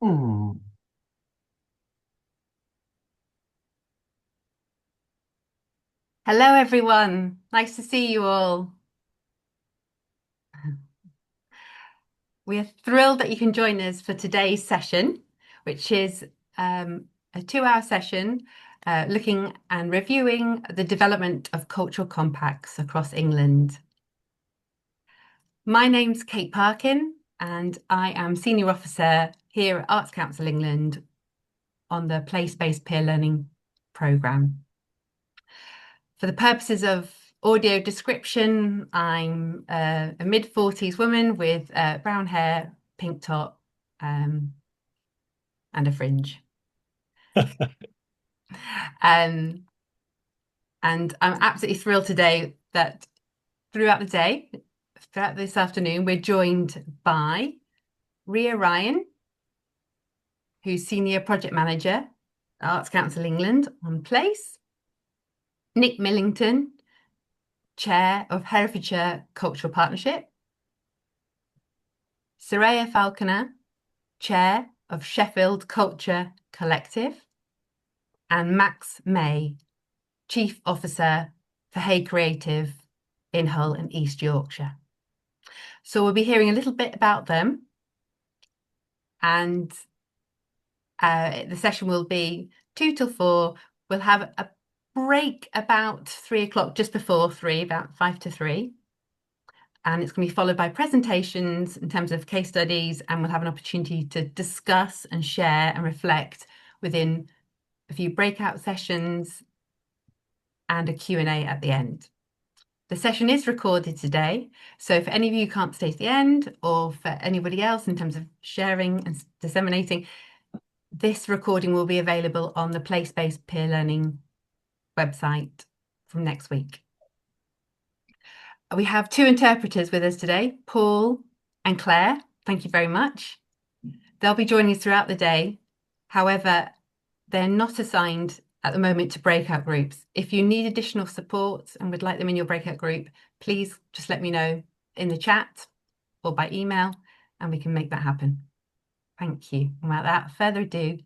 Hmm. Hello, everyone. Nice to see you all. We are thrilled that you can join us for today's session, which is a 2-hour session looking and reviewing the development of cultural compacts across England. My name's Kate Parkin, and I am Senior Officer here at Arts Council England on the Place-Based Peer Learning programme. For the purposes of audio description, I'm a mid-40s woman with brown hair, pink top, and a fringe. Um, and I'm absolutely thrilled today that throughout the day, throughout this afternoon, we're joined by Ria Ryan, who's Senior Project Manager at Arts Council England on Place, Nick Millington, Chair of Herefordshire Cultural Partnership, Soraya Falconer, Chair of Sheffield Culture Collective, and Max May, Chief Officer for Hay Creative in Hull and East Yorkshire. So we'll be hearing a little bit about them, and the session will be 2 till 4. We'll have a break about 3 o'clock, just before 3, about 5 to 3. And it's going to be followed by presentations in terms of case studies, and we'll have an opportunity to discuss and share and reflect within a few breakout sessions and a Q&A at the end. The session is recorded today, so if any of you can't stay to the end, or for anybody else in terms of sharing and disseminating, this recording will be available on the Place-Based Peer Learning website from next week. We have 2 interpreters with us today, Paul and Claire. Thank you very much. They'll be joining us throughout the day. However, they're not assigned at the moment to breakout groups. If you need additional support and would like them in your breakout group, please just let me know in the chat or by email, and we can make that happen. Thank you. And without further ado,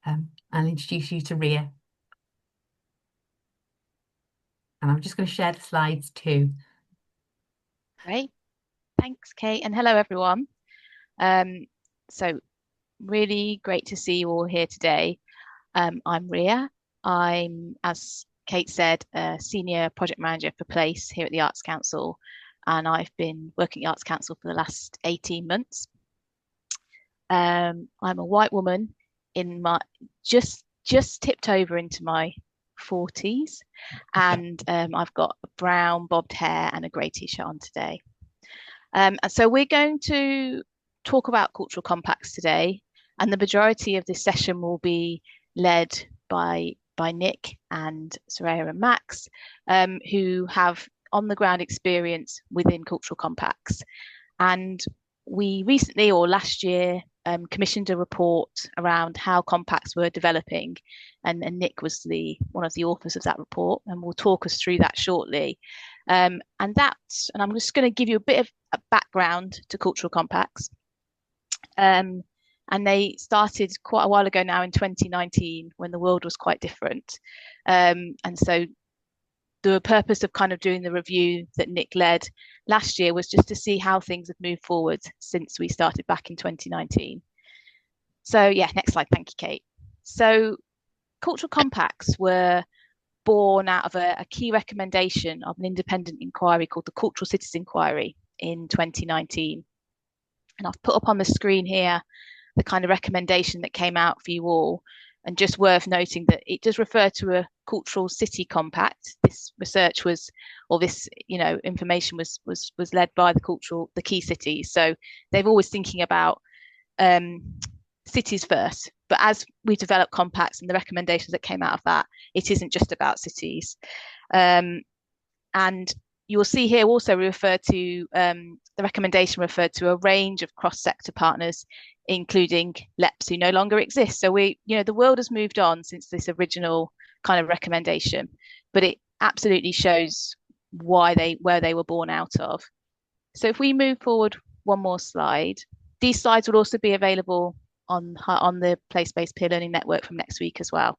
I'll introduce you to Ria. And I'm just going to share the slides too. Great. Thanks, Kate, and hello, everyone. So really great to see you all here today. I'm Ria. I'm, as Kate said, a Senior Project Manager for Place here at the Arts Council, and I've been working at the Arts Council for the last 18 months. I'm a white woman in my just tipped over into my 40s, and I've got brown bobbed hair and a grey t-shirt on today. And so we're going to talk about cultural compacts today, and the majority of this session will be led by Nick and Soraya and Max, who have on the ground experience within cultural compacts. And we recently, or last year, commissioned a report around how compacts were developing, and Nick was one of the authors of that report, and will talk us through that shortly. And I'm just going to give you a bit of a background to cultural compacts. And they started quite a while ago now in 2019, when the world was quite different. And so the purpose of kind of doing the review that Nick led last year was just to see how things have moved forward since we started back in 2019. So yeah, next slide. Thank you, Kate. So cultural compacts were born out of a key recommendation of an independent inquiry called the Cultural Cities Inquiry in 2019. And I've put up on the screen here the kind of recommendation that came out for you all. And just worth noting that it does refer to a cultural city compact. This research was, or this, information was led by the key cities. So they've always thinking about cities first. But as we develop compacts and the recommendations that came out of that, it isn't just about cities. And you will see here also the recommendation referred to a range of cross-sector partners, including LEPs who no longer exist. So the world has moved on since this original kind of recommendation, but it absolutely shows where they were born out of. So if we move forward one more slide, these slides will also be available on the place-based peer learning network from next week as well.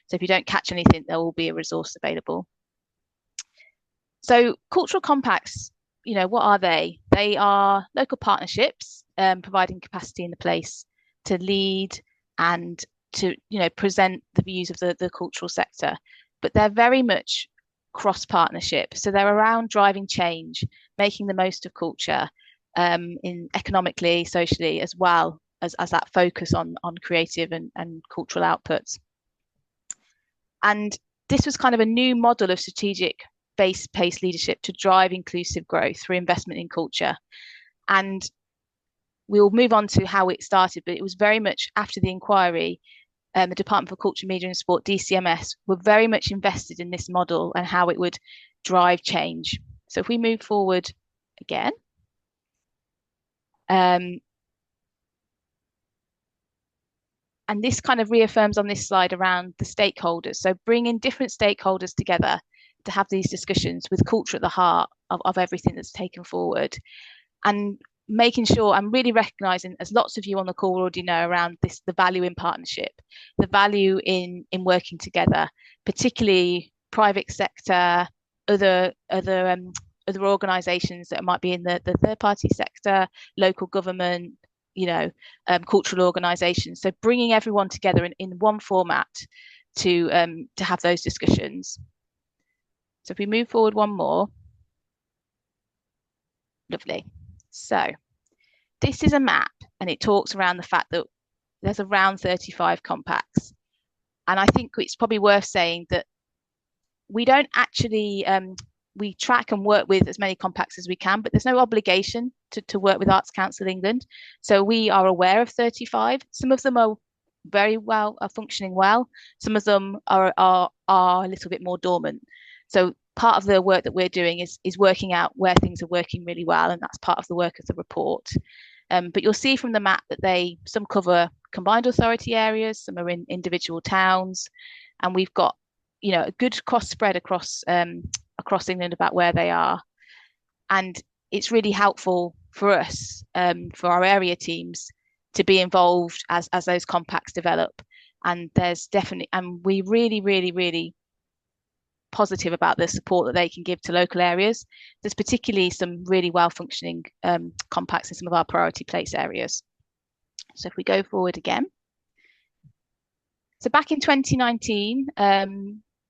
So if you don't catch anything, there will be a resource available. So cultural compacts, what are they? They are local partnerships, providing capacity in the place to lead and to present the views of the cultural sector, but they're very much cross partnership. So they're around driving change, making the most of culture, in economically, socially, as well as that focus on creative and cultural outputs. And this was kind of a new model of strategic base-paced leadership to drive inclusive growth through investment in culture. And we'll move on to how it started, but it was very much after the inquiry. The Department for Culture, Media and Sport, DCMS, were very much invested in this model and how it would drive change. So if we move forward again, and this kind of reaffirms on this slide around the stakeholders. So bringing different stakeholders together to have these discussions with culture at the heart of everything that's taken forward, and making sure and really recognizing, as lots of you on the call already know, around this, the value in partnership, the value in working together, particularly private sector, other organizations that might be in the third party sector, local government, cultural organizations. So bringing everyone together in one format to have those discussions. So if we move forward one more. Lovely. So this is a map, and it talks around the fact that there's around 35 compacts. And I think it's probably worth saying that we don't actually, we track and work with as many compacts as we can, but there's no obligation to work with Arts Council England. So we are aware of 35. Some of them are very well, are functioning well. Some of them are a little bit more dormant. So part of the work that we're doing is working out where things are working really well, and that's part of the work of the report. But you'll see from the map that some cover combined authority areas, some are in individual towns, and we've got a good cross spread across England about where they are. And it's really helpful for us, for our area teams, to be involved as those compacts develop. And there's definitely, and we really, really, really positive about the support that they can give to local areas. There's particularly some really well functioning compacts in some of our priority place areas. So if we go forward again. So back in 2019,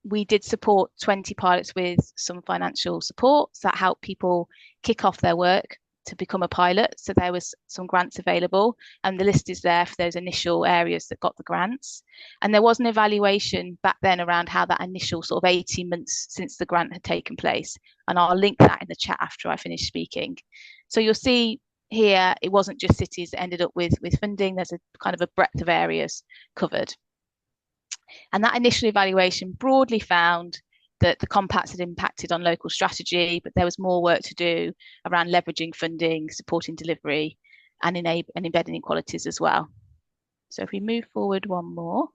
we did support 20 pilots with some financial support that helped people kick off their work to become a pilot. So there was some grants available, and the list is there for those initial areas that got the grants. And there was an evaluation back then around how that initial sort of 18 months since the grant had taken place. And I'll link that in the chat after I finish speaking. So you'll see here, it wasn't just cities that ended up with funding. There's a kind of a breadth of areas covered. And that initial evaluation broadly found that the compacts had impacted on local strategy, but there was more work to do around leveraging funding, supporting delivery, and embedding inequalities as well. So if we move forward one more.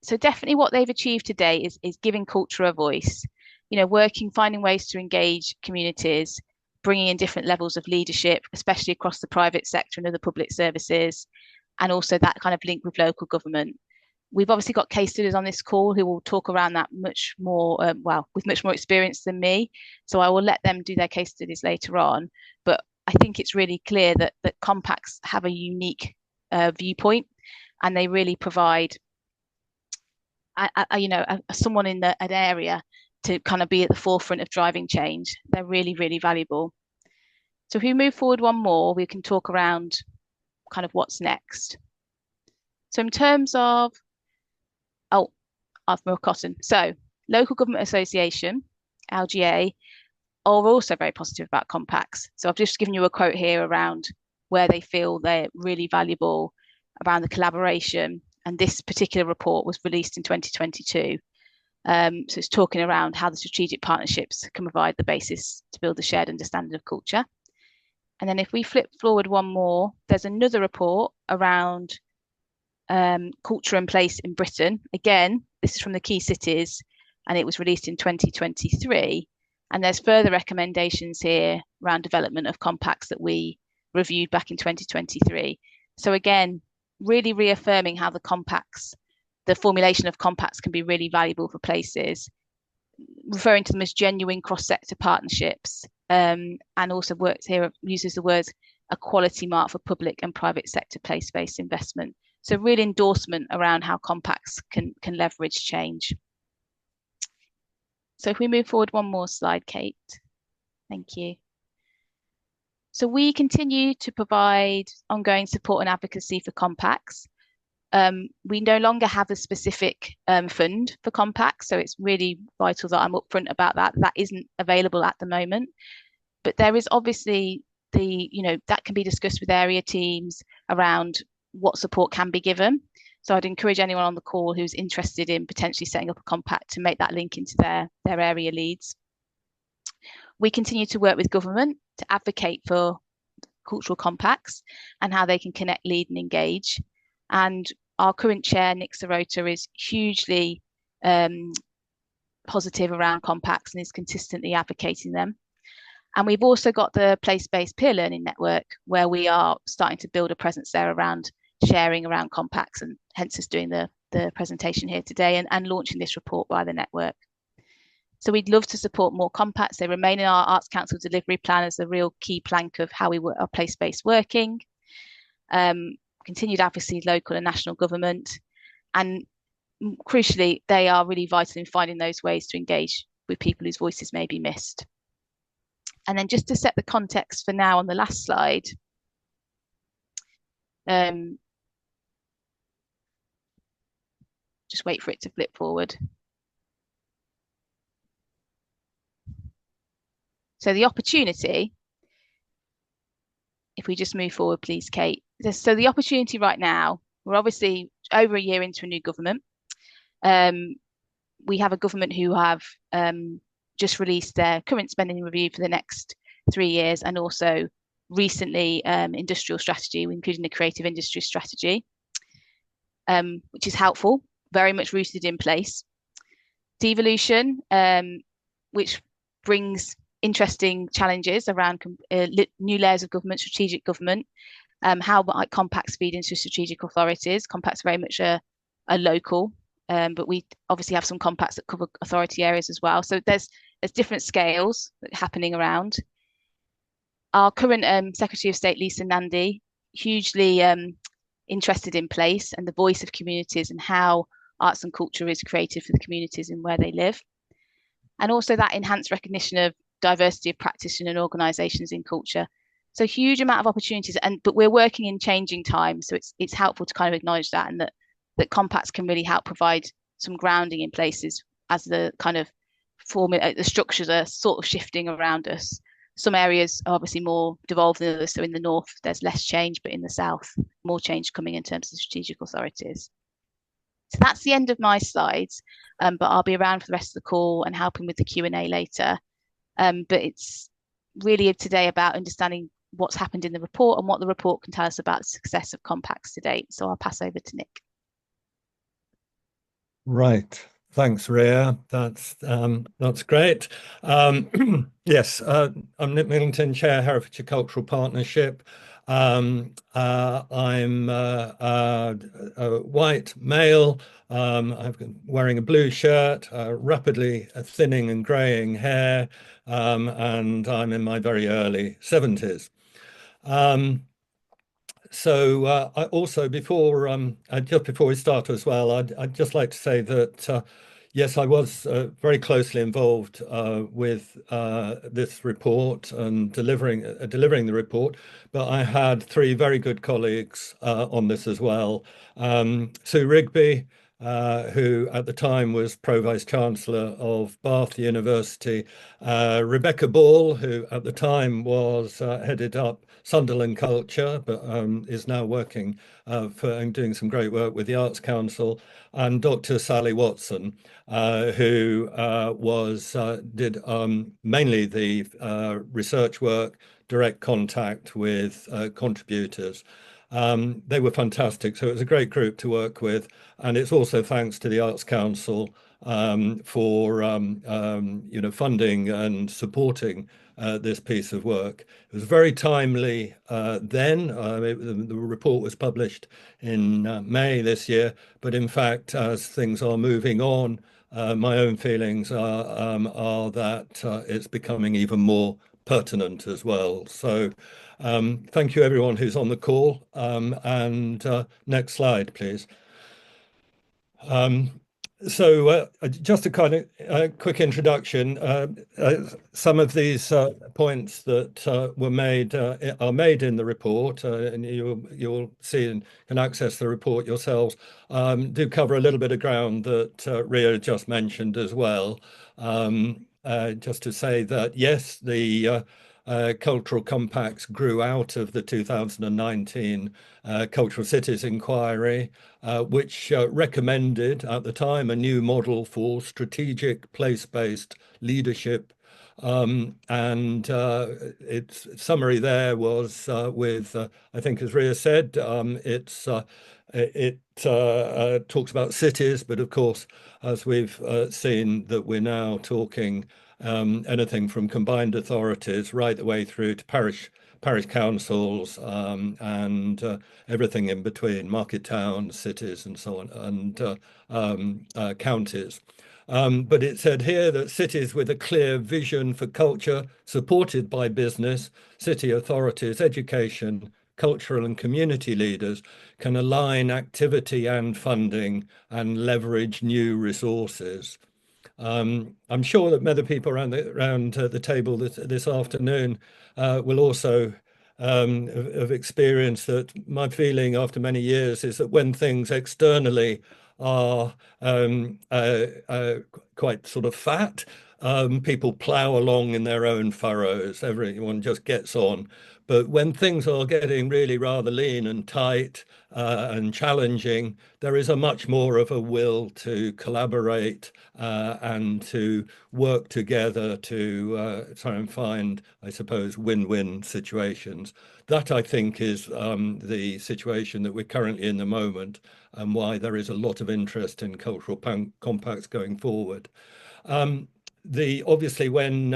So definitely what they've achieved today is giving culture a voice, finding ways to engage communities, bringing in different levels of leadership, especially across the private sector and other public services, and also that kind of link with local government. We've obviously got case studies on this call who will talk around that much more, with much more experience than me. So I will let them do their case studies later on. But I think it's really clear that compacts have a unique viewpoint, and they really provide, someone in an area to kind of be at the forefront of driving change. They're really, really valuable. So if we move forward one more, we can talk around kind of what's next. So in terms of, Alfmore Cotton. So Local Government Association, LGA, are also very positive about compacts. So I've just given you a quote here around where they feel they're really valuable around the collaboration. And this particular report was released in 2022. So it's talking around how the strategic partnerships can provide the basis to build a shared understanding of culture. And then if we flip forward one more, there's another report around culture and place in Britain. Again, this is from the key cities, and it was released in 2023. And there's further recommendations here around development of compacts that we reviewed back in 2023. So again, really reaffirming how the formulation of compacts can be really valuable for places, referring to them as genuine cross-sector partnerships, and also uses the words a quality mark for public and private sector place-based investment. So real endorsement around how compacts can leverage change. So if we move forward one more slide, Kate. Thank you. So we continue to provide ongoing support and advocacy for compacts. We no longer have a specific fund for compacts, so it's really vital that I'm upfront about that. That isn't available at the moment, but there is obviously that can be discussed with area teams around what support can be given. So I'd encourage anyone on the call who's interested in potentially setting up a compact to make that link into their area leads. We continue to work with government to advocate for cultural compacts and how they can connect, lead and engage. And our current chair, Nick Sirota, is hugely positive around compacts and is consistently advocating them. And we've also got the place-based peer learning network, where we are starting to build a presence there around sharing around compacts, and hence us doing the presentation here today and launching this report by the network. So we'd love to support more compacts. They remain in our Arts Council delivery plan as a real key plank of how we work our place-based working. Continued advocacy, local and national government. And crucially, they are really vital in finding those ways to engage with people whose voices may be missed. And then just to set the context for now on the last slide, just wait for it to flip forward. So the opportunity, if we just move forward, please, Kate. So the opportunity right now, we're obviously over a year into a new government. We have a government who have just released their current spending review for the next 3 years, and also recently industrial strategy, including the creative industry strategy, which is helpful, very much rooted in place. Devolution, which brings interesting challenges around new layers of government, strategic government, how might compacts feed into strategic authorities. Compacts very much a local, but we obviously have some compacts that cover authority areas as well. So there's different scales happening around. Our current Secretary of State, Lisa Nandy, hugely interested in place and the voice of communities and how arts and culture is created for the communities and where they live. And also that enhanced recognition of diversity of practice and organisations in culture. So huge amount of opportunities, but we're working in changing times. So it's helpful to kind of acknowledge that, and that compacts can really help provide some grounding in places as the kind of the structures are sort of shifting around us. Some areas are obviously more devolved than others. So in the north, there's less change, but in the south, more change coming in terms of strategic authorities. So that's the end of my slides, but I'll be around for the rest of the call and helping with the Q&A later. But it's really today about understanding what's happened in the report and what the report can tell us about the success of compacts to date. So I'll pass over to Nick. Right. Thanks, Ria. That's great. Yes, I'm Nick Middleton, Chair, Herefordshire Cultural Partnership. I'm a white male. I'm wearing a blue shirt, rapidly thinning and greying hair, and I'm in my very early 70s. So I also, just before we start as well, I'd just like to say that yes, I was very closely involved with this report and delivering the report, but I had 3 very good colleagues on this as well. Sue Rigby, who at the time was Pro-Vice Chancellor of Bath University, Rebecca Ball, who at the time was headed up Sunderland Culture, but is now working for and doing some great work with the Arts Council, and Dr. Sally Watson, who did mainly the research work, direct contact with contributors. They were fantastic, so it was a great group to work with, and it's also thanks to the Arts Council for funding and supporting this piece of work. It was very timely then. The report was published in May this year, but in fact, as things are moving on, my own feelings are that it's becoming even more pertinent as well. So thank you everyone who's on the call. And next slide, please. Just a kind of quick introduction. Some of these points that were made are made in the report, and you'll see and can access the report yourselves. Do cover a little bit of ground that Ria just mentioned as well. Just to say that yes, the cultural compacts grew out of the 2019 Cultural Cities Inquiry, which recommended at the time a new model for strategic place-based leadership. And its summary there was with, I think as Ria said, it talks about cities, but of course, as we've seen, that we're now talking anything from combined authorities right the way through to parish councils and everything in between, market towns, cities, and so on, and counties. But it said here that cities with a clear vision for culture, supported by business, city authorities, education, cultural and community leaders, can align activity and funding and leverage new resources. I'm sure that many people around the table this afternoon will also have experienced that. My feeling after many years is that when things externally are quite sort of fat, people plough along in their own furrows. Everyone just gets on. But when things are getting really rather lean and tight and challenging, there is a much more of a will to collaborate and to work together to try and find, I suppose, win-win situations. That, I think, is the situation that we're currently in the moment, and why there is a lot of interest in cultural compacts going forward. Obviously, when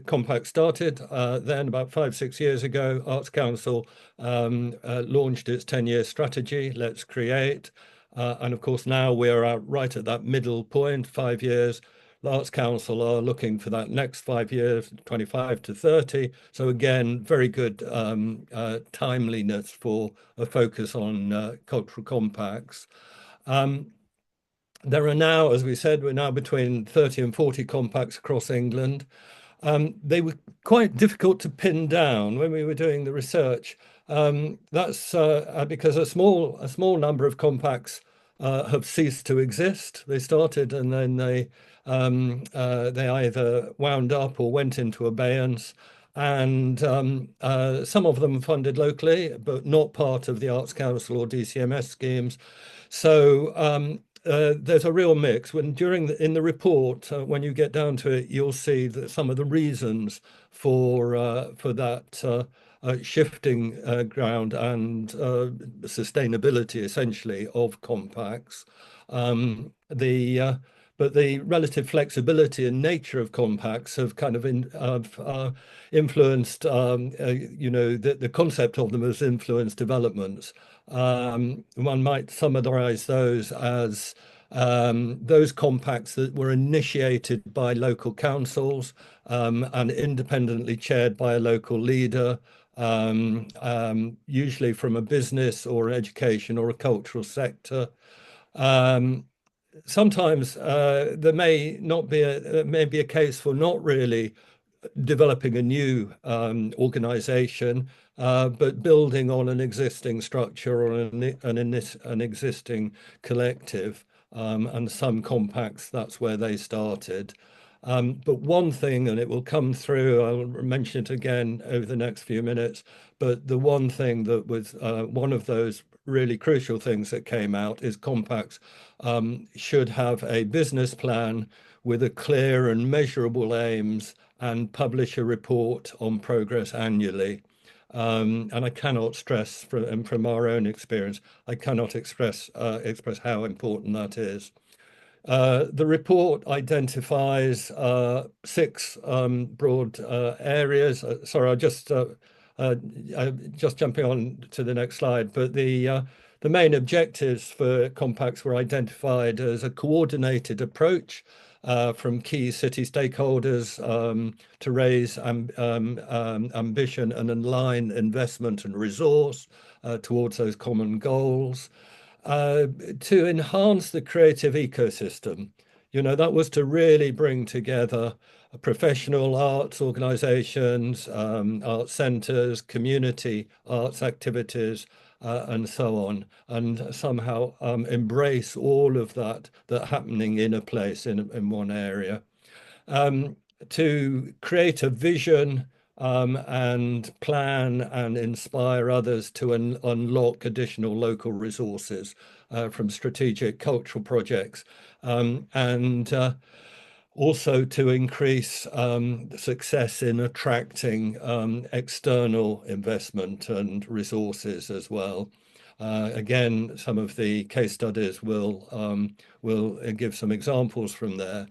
Compact started, then about 5-6 years ago, Arts Council launched its 10-year strategy, Let's Create. And of course, now we're right at that middle point, 5 years. The Arts Council are looking for that next 5 years, 25 to 30. So again, very good timeliness for a focus on cultural compacts. There are now, as we said, we're now between 30 and 40 compacts across England. They were quite difficult to pin down when we were doing the research. That's because a small number of compacts have ceased to exist. They started and then they either wound up or went into abeyance. And some of them funded locally, but not part of the Arts Council or DCMS schemes. So there's a real mix. In the report, when you get down to it, you'll see that some of the reasons for that shifting ground and sustainability, essentially, of compacts. But the relative flexibility and nature of compacts have kind of influenced, the concept of them has influenced developments. One might summarize those as those compacts that were initiated by local councils and independently chaired by a local leader, usually from a business or education or a cultural sector. Sometimes there may be a case for not really developing a new organization, but building on an existing structure or an existing collective. And some compacts, that's where they started. But one thing, and it will come through, I'll mention it again over the next few minutes, but the one thing that was one of those really crucial things that came out is compacts should have a business plan with a clear and measurable aims and publish a report on progress annually. And I cannot stress, from our own experience, I cannot express how important that is. The report identifies 6 broad areas. Sorry, just jumping on to the next slide. But the main objectives for compacts were identified as a coordinated approach from key city stakeholders to raise ambition and align investment and resource towards those common goals. To enhance the creative ecosystem. That was to really bring together professional arts organizations, art centers, community arts activities, and so on, and somehow embrace all of that happening in a place in one area. To create a vision and plan and inspire others to unlock additional local resources from strategic cultural projects, and also to increase success in attracting external investment and resources as well. Again, some of the case studies will give some examples from there.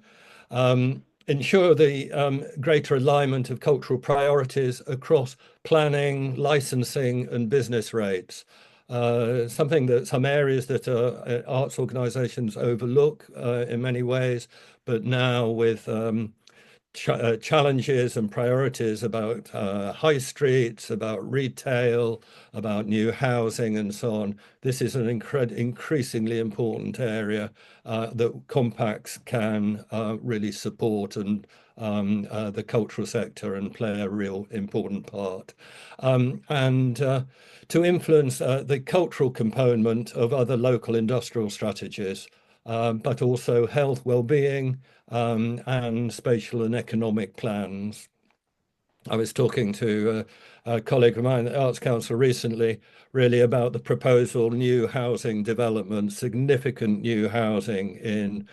Ensure the greater alignment of cultural priorities across planning, licensing, and business rates. Some areas that arts organizations overlook in many ways, but now with challenges and priorities about high streets, about retail, about new housing, and so on. This is an increasingly important area that compacts can really support and the cultural sector and play a real important part. And to influence the cultural component of other local industrial strategies, but also health, well-being, and spatial and economic plans. I was talking to a colleague of mine at the Arts Council recently, really about the proposal new housing development, significant new housing in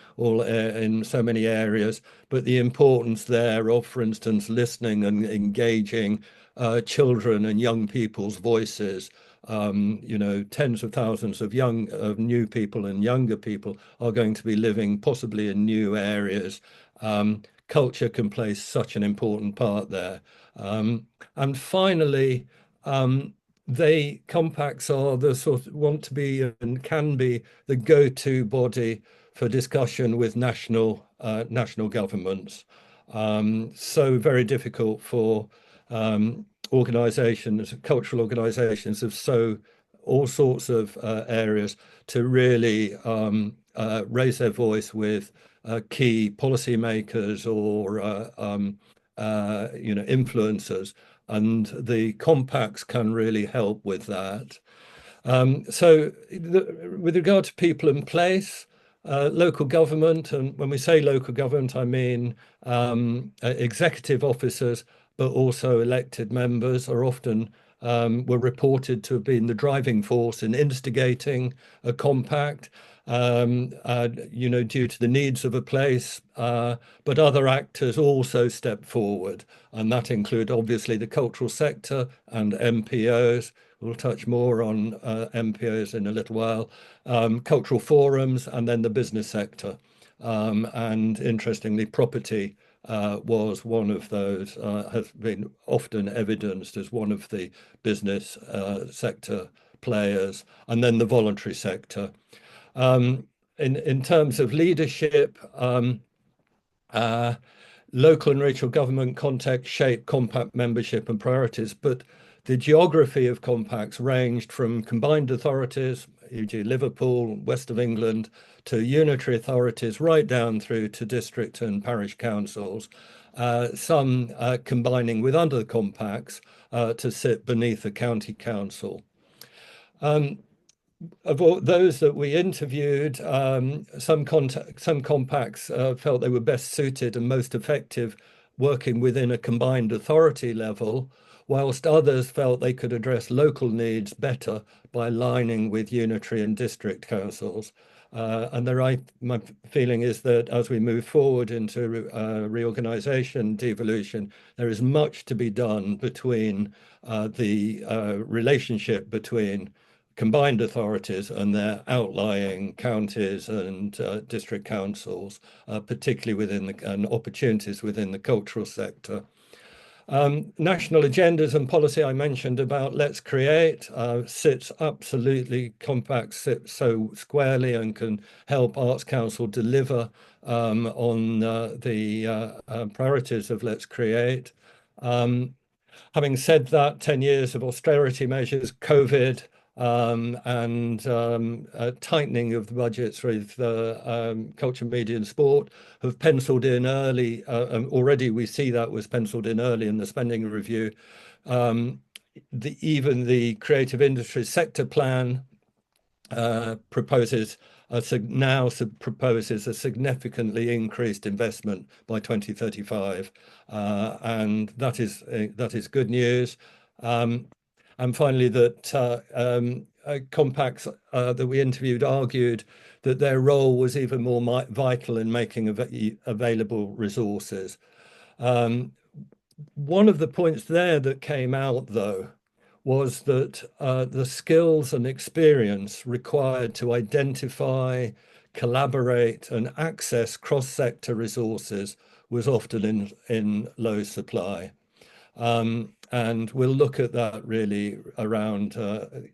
so many areas, but the importance there of, for instance, listening and engaging children and young people's voices. Tens of thousands of new people and younger people are going to be living possibly in new areas. Culture can play such an important part there. And finally, compacts are want to be and can be the go-to body for discussion with national governments. So very difficult for organizations, cultural organizations of all sorts of areas to really raise their voice with key policymakers or influencers, and the compacts can really help with that. With regard to people in place, local government, and when we say local government, I mean executive officers, but also elected members are often were reported to have been the driving force in instigating a compact, due to the needs of a place, but other actors also step forward, and that include obviously the cultural sector and MPOs. We'll touch more on MPOs in a little while, cultural forums, and then the business sector. And interestingly, property was one of those, has been often evidenced as one of the business sector players, and then the voluntary sector. In terms of leadership, local and regional government context shape compact membership and priorities, but the geography of compacts ranged from combined authorities, e.g. Liverpool, West of England, to unitary authorities right down through to district and parish councils, some combining with other compacts to sit beneath a county council. Of all those that we interviewed, some compacts felt they were best suited and most effective working within a combined authority level, whilst others felt they could address local needs better by aligning with unitary and district councils. My feeling is that as we move forward into reorganisation, devolution, there is much to be done between the relationship between combined authorities and their outlying counties and district councils, particularly within and opportunities within the cultural sector. National agendas and policy I mentioned about Let's Create sits absolutely, Compact sits so squarely and can help Arts Council deliver on the priorities of Let's Create. Having said that, 10 years of austerity measures, COVID, and tightening of the budgets with culture, media and sport have penciled in early. Already we see that was penciled in early in the spending review. Even the creative industry sector plan proposes a significantly increased investment by 2035, and that is good news. And finally, that compacts that we interviewed argued that their role was even more vital in making available resources. One of the points there that came out, though, was that the skills and experience required to identify, collaborate, and access cross-sector resources was often in low supply. And we'll look at that really around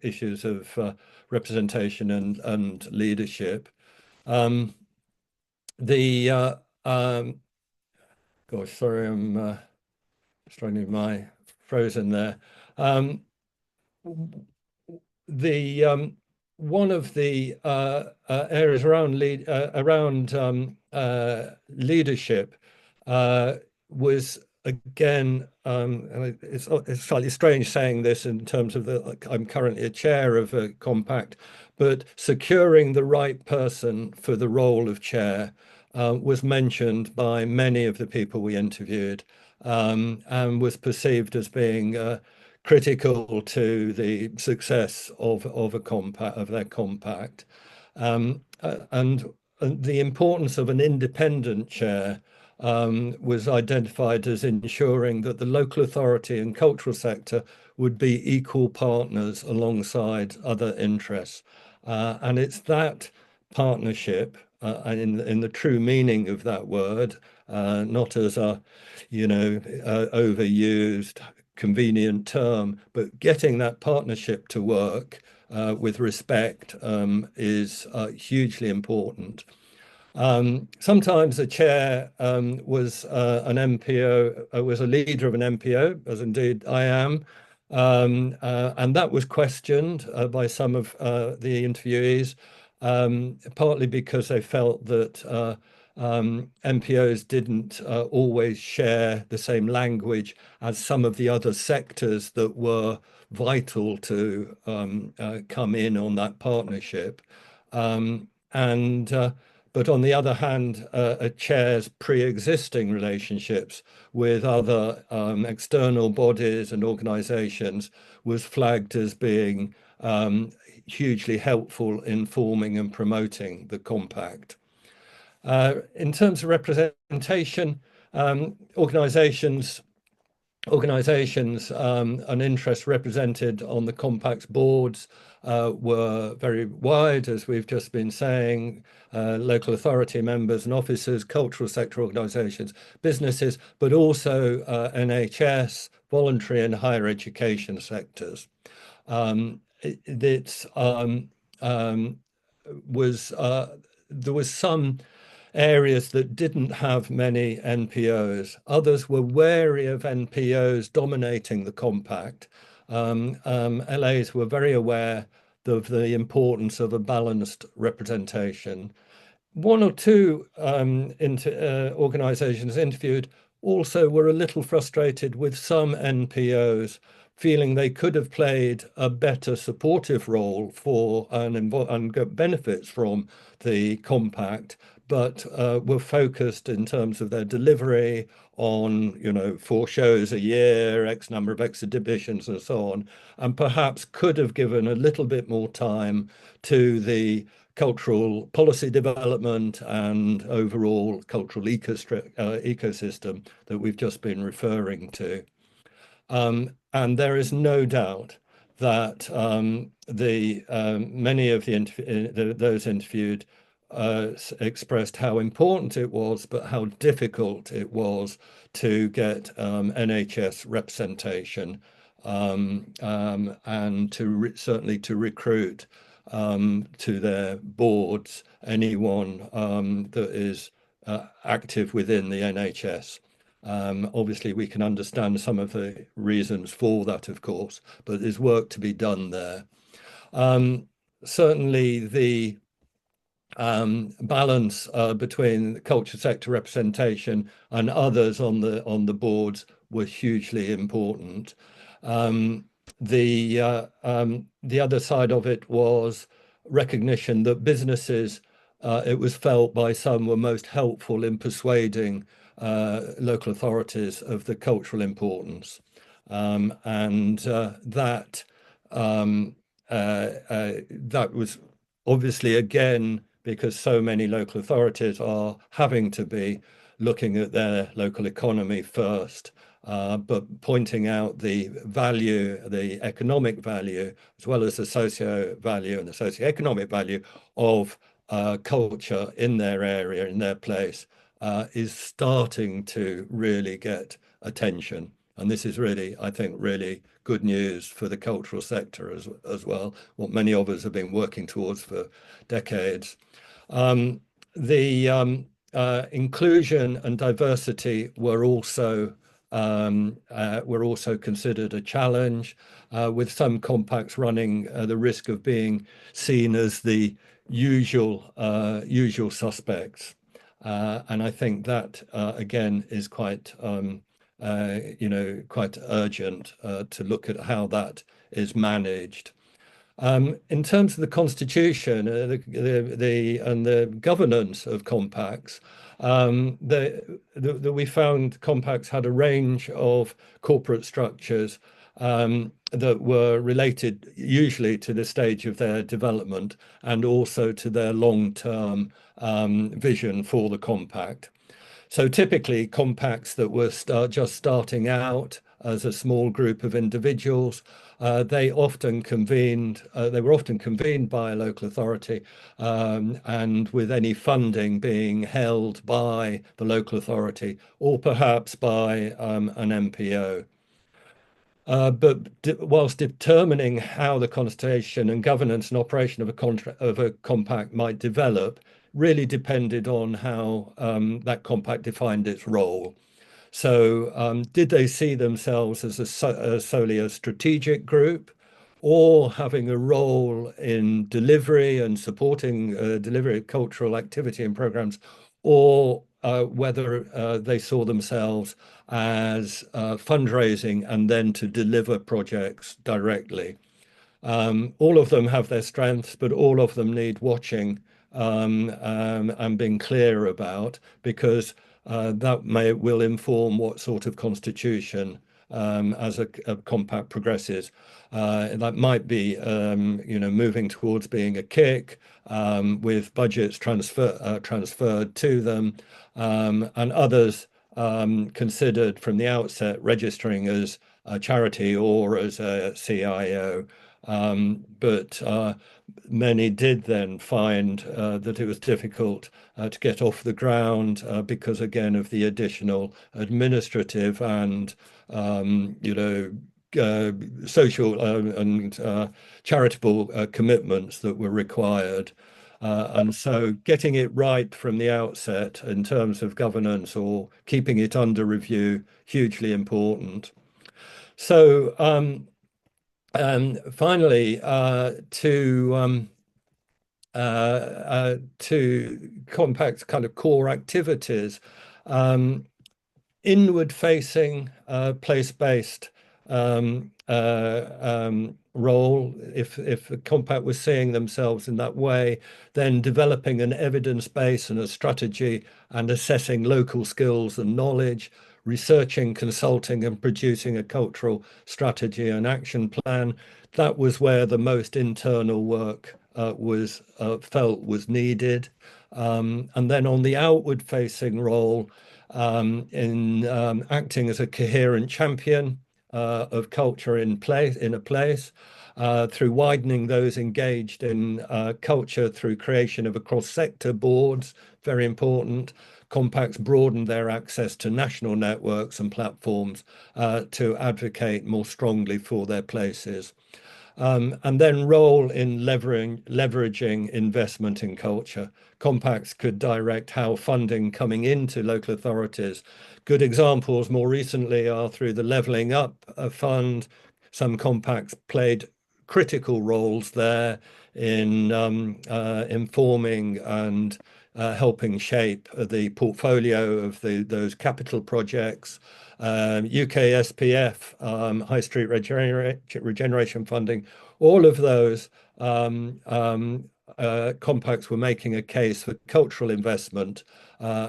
issues of representation and leadership. Gosh, sorry, I'm struggling with my frozen there. One of the areas around leadership was, again, it's slightly strange saying this in terms of I'm currently a chair of a compact, but securing the right person for the role of chair was mentioned by many of the people we interviewed, and was perceived as being critical to the success of their compact, and the importance of an independent chair was identified as ensuring that the local authority and cultural sector would be equal partners alongside other interests, and it's that partnership, in the true meaning of that word, not as a overused convenient term, but getting that partnership to work with respect is hugely important. Sometimes the chair was an MPO, was a leader of an MPO, as indeed I am, and that was questioned by some of the interviewees, partly because they felt that MPOs didn't always share the same language as some of the other sectors that were vital to come in on that partnership. But on the other hand, a chair's pre-existing relationships with other external bodies and organizations was flagged as being hugely helpful in forming and promoting the compact. In terms of representation, organizations and interests represented on the compact's boards were very wide, as we've just been saying, local authority members and officers, cultural sector organizations, businesses, but also NHS, voluntary and higher education sectors. There was some areas that didn't have many NPOs. Others were wary of NPOs dominating the compact. LAs were very aware of the importance of a balanced representation. One or two organizations interviewed also were a little frustrated with some NPOs, feeling they could have played a better supportive role for and get benefits from the compact, but were focused in terms of their delivery on 4 shows a year, X number of exhibitions and so on, and perhaps could have given a little bit more time to the cultural policy development and overall cultural ecosystem that we've just been referring to. And there is no doubt that many of those interviewed expressed how important it was, but how difficult it was to get NHS representation, and certainly to recruit to their boards anyone that is active within the NHS. Obviously, we can understand some of the reasons for that, of course, but there's work to be done there. Certainly, the balance between the culture sector representation and others on the boards were hugely important. The other side of it was recognition that businesses, it was felt by some, were most helpful in persuading local authorities of the cultural importance, and that was obviously, again, because so many local authorities are having to be looking at their local economy first, but pointing out the value, the economic value, as well as the socio value and the socioeconomic value of culture in their area, in their place, is starting to really get attention. And this is really, I think, really good news for the cultural sector as well, what many of us have been working towards for decades. The inclusion and diversity were also considered a challenge, with some compacts running the risk of being seen as the usual suspects. And I think that again is quite quite urgent to look at how that is managed. In terms of the constitution, and the governance of compacts, we found compacts had a range of corporate structures that were related usually to the stage of their development and also to their long-term vision for the compact. So typically compacts that were just starting out as a small group of individuals, they were often convened by a local authority, and with any funding being held by the local authority or perhaps by an MPO. But whilst determining how the constitution and governance and operation of a compact might develop really depended on how that compact defined its role. So did they see themselves as solely a strategic group, or having a role in delivery and supporting delivery of cultural activity and programs, or whether they saw themselves as fundraising and then to deliver projects directly. All of them have their strengths, but all of them need watching and being clear about, because that will inform what sort of constitution as a compact progresses. That might be moving towards being a KIC with budgets transferred to them, and others considered from the outset registering as a charity or as a CIO. But many did then find that it was difficult to get off the ground because, again, of the additional administrative and social and charitable commitments that were required. And so getting it right from the outset in terms of governance or keeping it under review, hugely important. So finally, to compact kind of core activities, inward-facing, place-based role. If a compact was seeing themselves in that way, then developing an evidence base and a strategy and assessing local skills and knowledge, researching, consulting, and producing a cultural strategy and action plan. That was where the most internal work was felt was needed. And then on the outward-facing role, in acting as a coherent champion of culture in a place, through widening those engaged in culture through creation of a cross-sector boards, very important. Compacts broaden their access to national networks and platforms to advocate more strongly for their places. And then role in leveraging investment in culture. Compacts could direct how funding coming into local authorities. Good examples more recently are through the Levelling Up Fund. Some compacts played critical roles there in informing and helping shape the portfolio of those capital projects. UK SPF, High Street Regeneration Funding, all of those compacts were making a case for cultural investment,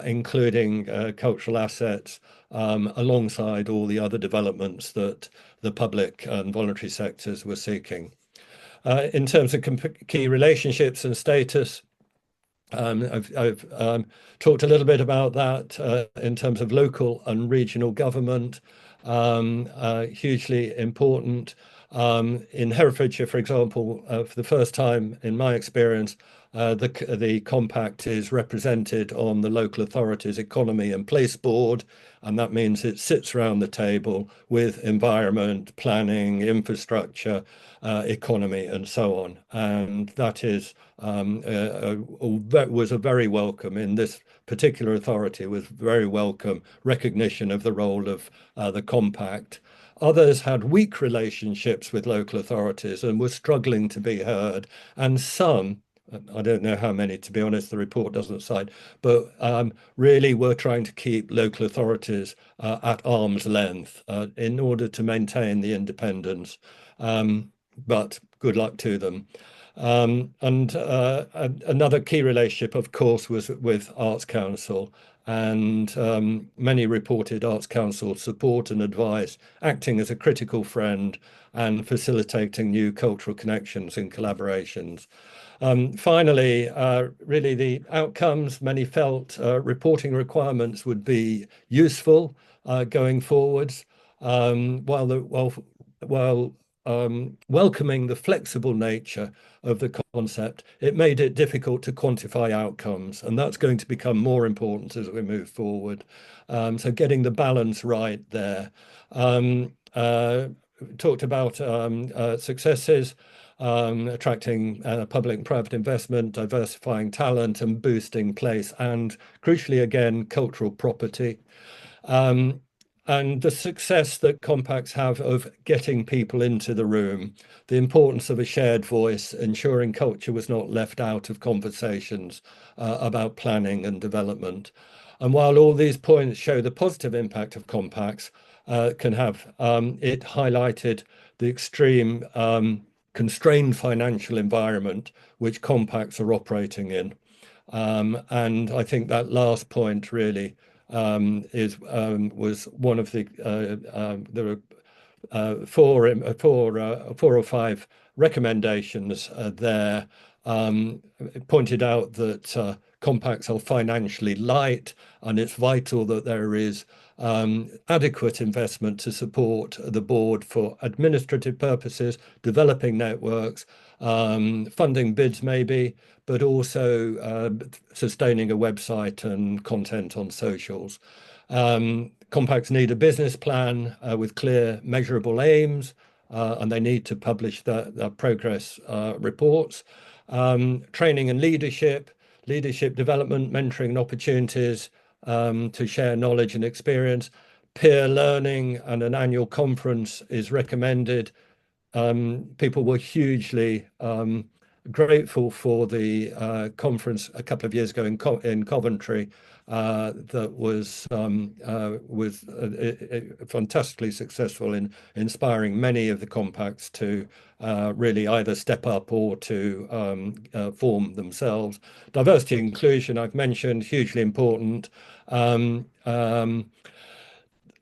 including cultural assets, alongside all the other developments that the public and voluntary sectors were seeking. In terms of key relationships and status, I've talked a little bit about that in terms of local and regional government, hugely important. In Herefordshire, for example, for the first time in my experience, the compact is represented on the local authorities economy and place board, and that means it sits around the table with environment, planning, infrastructure, economy, and so on. And that is was a very welcome in this particular authority, was very welcome recognition of the role of the compact. Others had weak relationships with local authorities and were struggling to be heard, and some, I don't know how many, to be honest, the report doesn't cite, but really were trying to keep local authorities at arm's length in order to maintain the independence. But good luck to them. And another key relationship, of course, was with Arts Council, and many reported Arts Council support and advice, acting as a critical friend and facilitating new cultural connections and collaborations. Finally, really the outcomes, many felt reporting requirements would be useful going forwards, while welcoming the flexible nature of the concept, it made it difficult to quantify outcomes, and that's going to become more important as we move forward. So getting the balance right there. Talked about successes, attracting public and private investment, diversifying talent, and boosting place, and crucially again, cultural property. And the success that compacts have of getting people into the room, the importance of a shared voice, ensuring culture was not left out of conversations about planning and development. And while all these points show the positive impact of compacts can have, it highlighted the extreme constrained financial environment which compacts are operating in. And I think that last point really was one of the there were four or five recommendations there. Pointed out that compacts are financially light, and it's vital that there is adequate investment to support the board for administrative purposes, developing networks, funding bids maybe, but also sustaining a website and content on socials. Compacts need a business plan with clear measurable aims, and they need to publish the progress reports. Training and leadership development, mentoring and opportunities to share knowledge and experience. Peer learning and an annual conference is recommended. People were hugely grateful for the conference a couple of years ago in Coventry that was fantastically successful in inspiring many of the compacts to really either step up or to form themselves. Diversity and inclusion, I've mentioned, hugely important. Not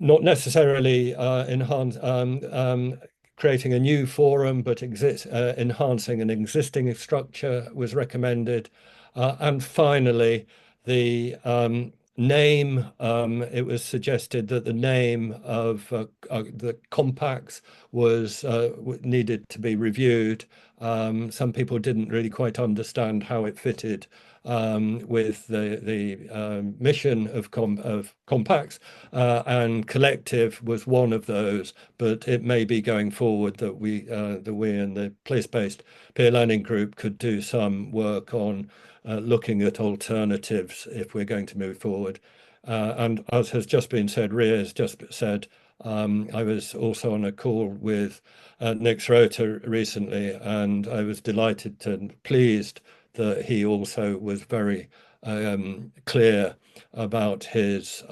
necessarily creating a new forum, but enhancing an existing structure was recommended. And finally, the name, it was suggested that the name of the compacts was needed to be reviewed. Some people didn't really quite understand how it fitted with the mission of compacts, and collective was one of those. But it may be going forward that we and the place-based peer learning group could do some work on looking at alternatives if we're going to move forward. And as has just been said, Ria has just said, I was also on a call with Nick Schroeder recently, and I was delighted and pleased that he also was very clear about his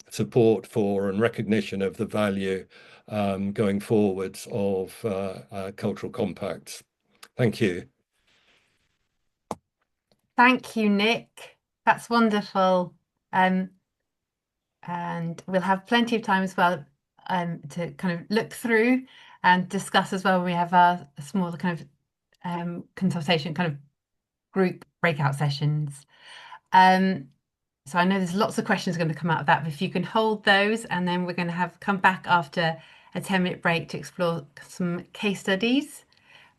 support for and recognition of the value going forwards of cultural compacts. Thank you. Thank you, Nick. That's wonderful. And we'll have plenty of time as well to kind of look through and discuss as well when we have our smaller kind of consultation kind of group breakout sessions. So I know there's lots of questions going to come out of that, but if you can hold those, and then we're going to come back after a 10-minute break to explore some case studies,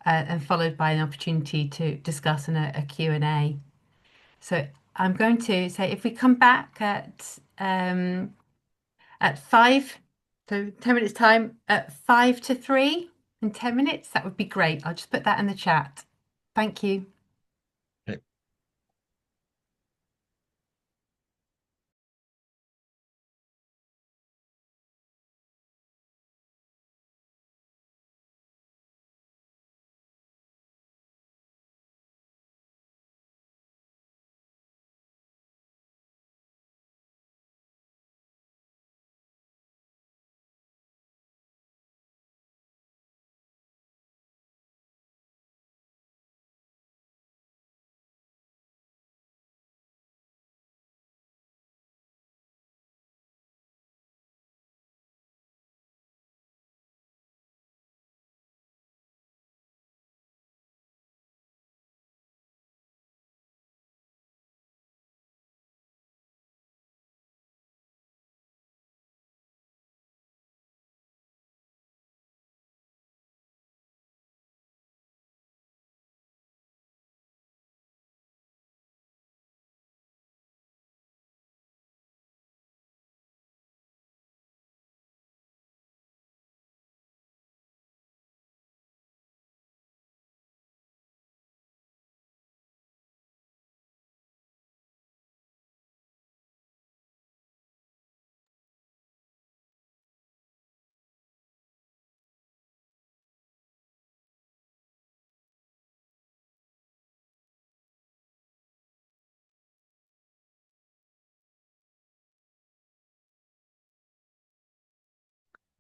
and followed by an opportunity to discuss in a Q&A. So I'm going to say if we come back at 5, so 10 minutes time, at 5 to 3 in 10 minutes, that would be great. I'll just put that in the chat. Thank you. Okay.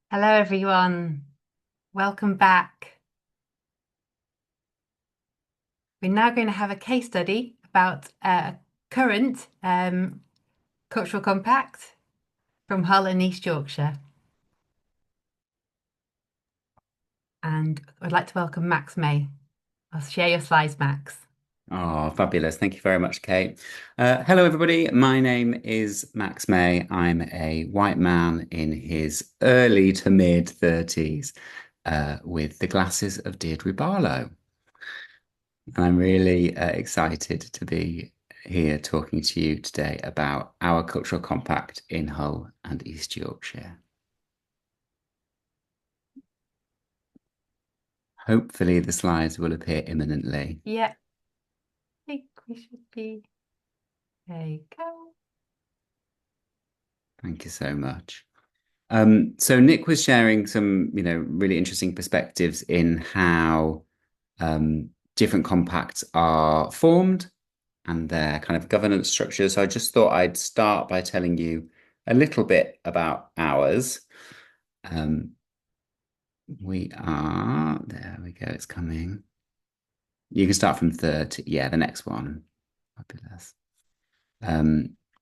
Hello, everyone. Welcome back. We're now going to have a case study about a current cultural compact from Hull and East Yorkshire. And I'd like to welcome Max May. I'll share your slides, Max. Oh, fabulous. Thank you very much, Kate. Hello, everybody. My name is Max May. I'm a white man in his early to mid 30s with the glasses of Deirdre Barlow. And I'm really excited to be here talking to you today about our cultural compact in Hull and East Yorkshire. Hopefully the slides will appear imminently. Yeah. I think we should be. There you go. Thank you so much. So Nick was sharing some, really interesting perspectives in how different compacts are formed and their kind of governance structure. So I just thought I'd start by telling you a little bit about ours. There we go, it's coming. You can start from third. Yeah, the next one. Fabulous.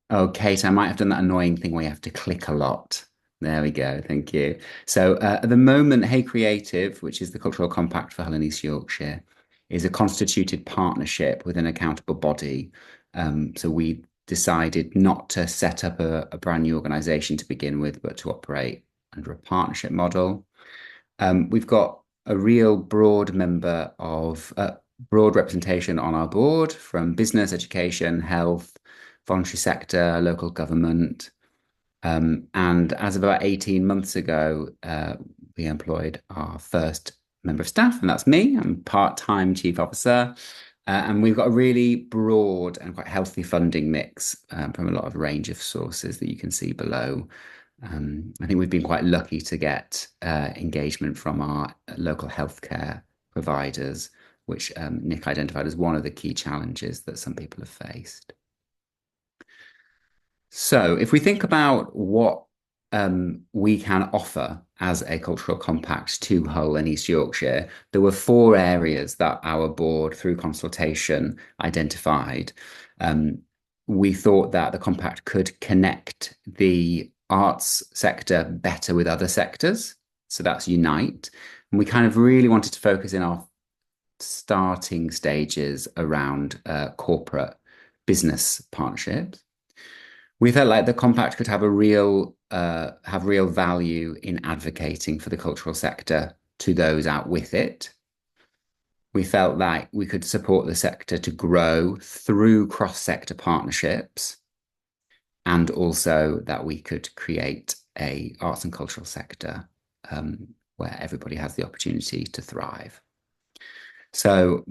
Oh, Kate, I might have done that annoying thing where you have to click a lot. There we go. Thank you. So at the moment, Hey Creative, which is the cultural compact for Hull and East Yorkshire, is a constituted partnership with an accountable body. So we decided not to set up a brand new organisation to begin with, but to operate under a partnership model. We've got a real broad representation on our board, from business, education, health, voluntary sector, local government. And as of about 18 months ago, we employed our first member of staff, and that's me. I'm part-time chief officer. And we've got a really broad and quite healthy funding mix from a lot of range of sources that you can see below. I think we've been quite lucky to get engagement from our local healthcare providers, which Nick identified as one of the key challenges that some people have faced. So if we think about what we can offer as a cultural compact to Hull and East Yorkshire, there were 4 areas that our board, through consultation, identified. We thought that the compact could connect the arts sector better with other sectors. So that's unite. And we kind of really wanted to focus in our starting stages around corporate business partnerships. We felt like the compact could have real value in advocating for the cultural sector to those out with it. We felt like we could support the sector to grow through cross-sector partnerships, and also that we could create a arts and cultural sector where everybody has the opportunity to thrive. So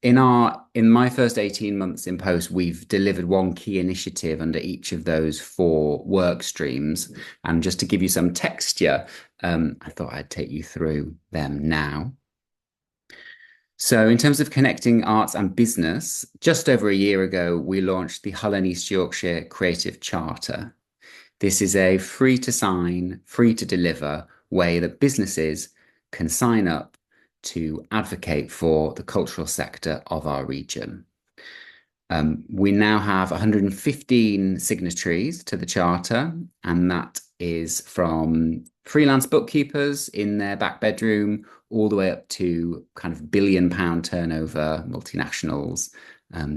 in my first 18 months in post, we've delivered one key initiative under each of those 4 work streams. And just to give you some texture, I thought I'd take you through them now. So in terms of connecting arts and business, just over a year ago, we launched the Hull and East Yorkshire Creative Charter. This is a free to sign, free to deliver way that businesses can sign up to advocate for the cultural sector of our region. We now have 115 signatories to the charter, and that is from freelance bookkeepers in their back bedroom all the way up to kind of £1 billion turnover multinationals.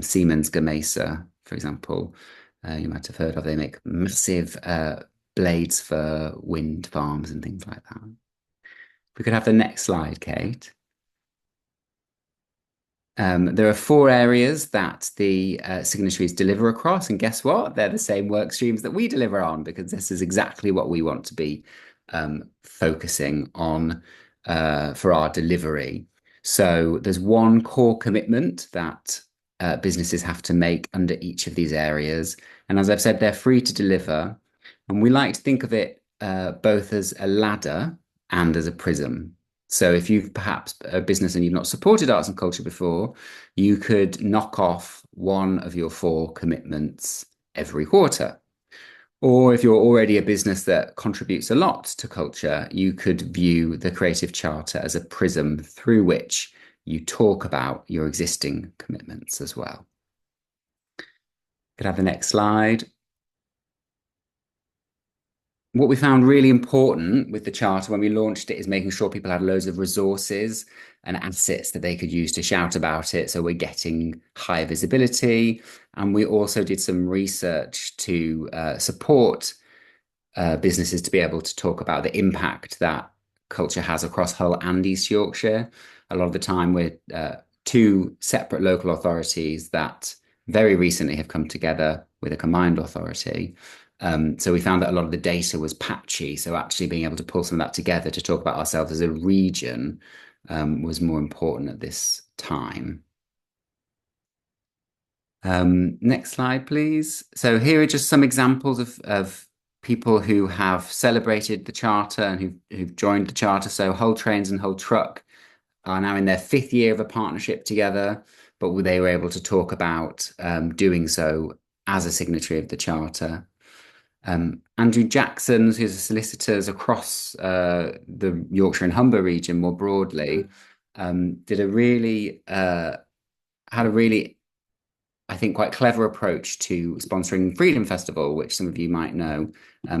Siemens Gamesa, for example, you might have heard of. They make massive blades for wind farms and things like that. If we could have the next slide, Kate. There are 4 areas that the signatories deliver across, and guess what? They're the same work streams that we deliver on, because this is exactly what we want to be focusing on for our delivery. So there's one core commitment that businesses have to make under each of these areas. And as I've said, they're free to deliver. And we like to think of it both as a ladder and as a prism. So if you've perhaps a business and you've not supported arts and culture before, you could knock off one of your 4 commitments every quarter. Or if you're already a business that contributes a lot to culture, you could view the Creative Charter as a prism through which you talk about your existing commitments as well. Could have the next slide. What we found really important with the charter when we launched it is making sure people had loads of resources and assets that they could use to shout about it. So we're getting high visibility. And we also did some research to support businesses to be able to talk about the impact that culture has across Hull and East Yorkshire. A lot of the time we're 2 separate local authorities that very recently have come together with a combined authority. So we found that a lot of the data was patchy. So actually being able to pull some of that together to talk about ourselves as a region was more important at this time. Next slide, please. So here are just some examples of people who have celebrated the charter and who've joined the charter. So Hull Trains and Hull Truck are now in their 5th year of a partnership together, but they were able to talk about doing so as a signatory of the charter. Andrew Jackson, who's a solicitor across the Yorkshire and Humber region more broadly, had a really, I think, quite clever approach to sponsoring Freedom Festival, which some of you might know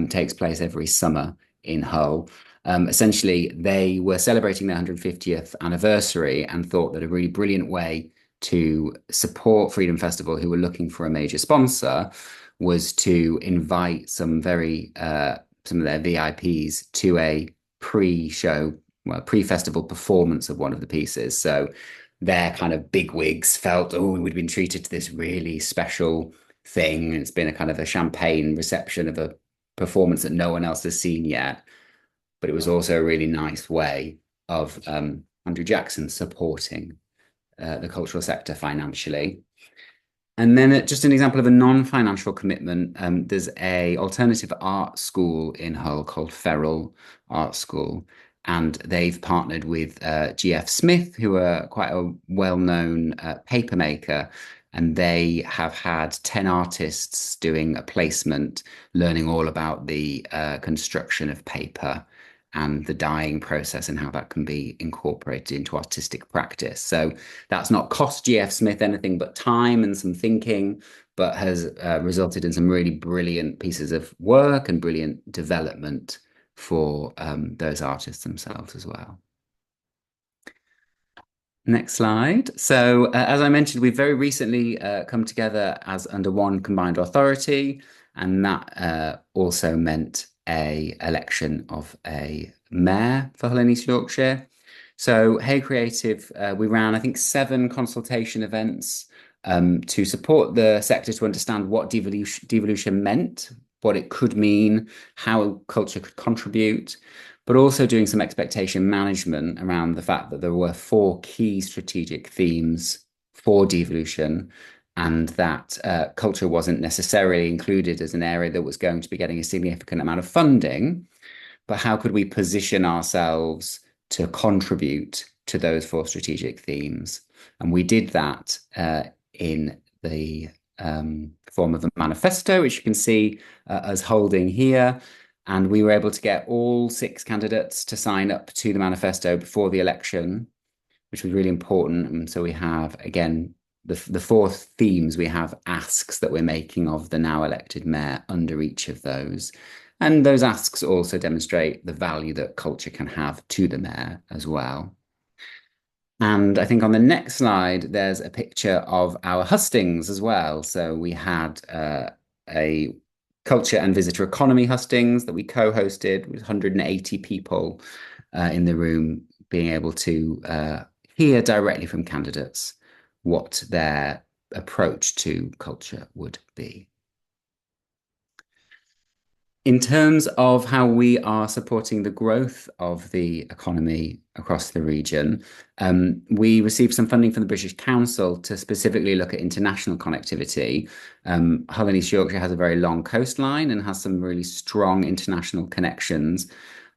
takes place every summer in Hull. Essentially, they were celebrating their 150th anniversary and thought that a really brilliant way to support Freedom Festival, who were looking for a major sponsor, was to invite some of their VIPs to a pre-festival performance of one of the pieces. So their kind of bigwigs felt, oh, we'd been treated to this really special thing. It's been a kind of a champagne reception of a performance that no one else has seen yet. But it was also a really nice way of Andrew Jackson supporting the cultural sector financially. And then just an example of a non-financial commitment, there's a alternative art school in Hull called Ferrell Art School, and they've partnered with GF Smith, who are quite a well-known paper maker, and they have had 10 artists doing a placement, learning all about the construction of paper and the dyeing process and how that can be incorporated into artistic practice. So that's not cost GF Smith anything but time and some thinking, but has resulted in some really brilliant pieces of work and brilliant development for those artists themselves as well. Next slide. So as I mentioned, we've very recently come together as under one combined authority, and that also meant a election of a mayor for Hull and East Yorkshire. So Hey Creative, we ran, I think, 7 consultation events to support the sector to understand what devolution meant, what it could mean, how culture could contribute, but also doing some expectation management around the fact that there were 4 key strategic themes for devolution, and that culture wasn't necessarily included as an area that was going to be getting a significant amount of funding, but how could we position ourselves to contribute to those 4 strategic themes? And we did that in the form of a manifesto, which you can see us holding here. And we were able to get all 6 candidates to sign up to the manifesto before the election, which was really important. And so we have, again, the 4 themes. We have asks that we're making of the now elected mayor under each of those. And those asks also demonstrate the value that culture can have to the mayor as well. And I think on the next slide, there's a picture of our hustings as well. So we had a culture and visitor economy hustings that we co-hosted with 180 people in the room, being able to hear directly from candidates what their approach to culture would be. In terms of how we are supporting the growth of the economy across the region, we received some funding from the British Council to specifically look at international connectivity. Hull and East Yorkshire has a very long coastline and has some really strong international connections.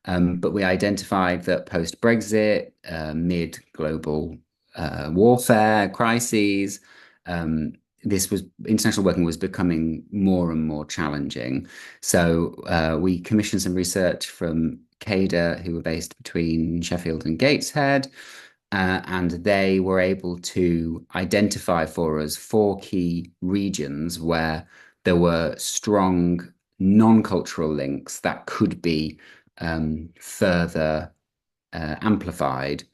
But we identified that post-Brexit, mid-global warfare, crises, international working was becoming more and more challenging. So we commissioned some research from CADA, who were based between Sheffield and Gateshead, and they were able to identify for us 4 key regions where there were strong non-cultural links that could be further amplified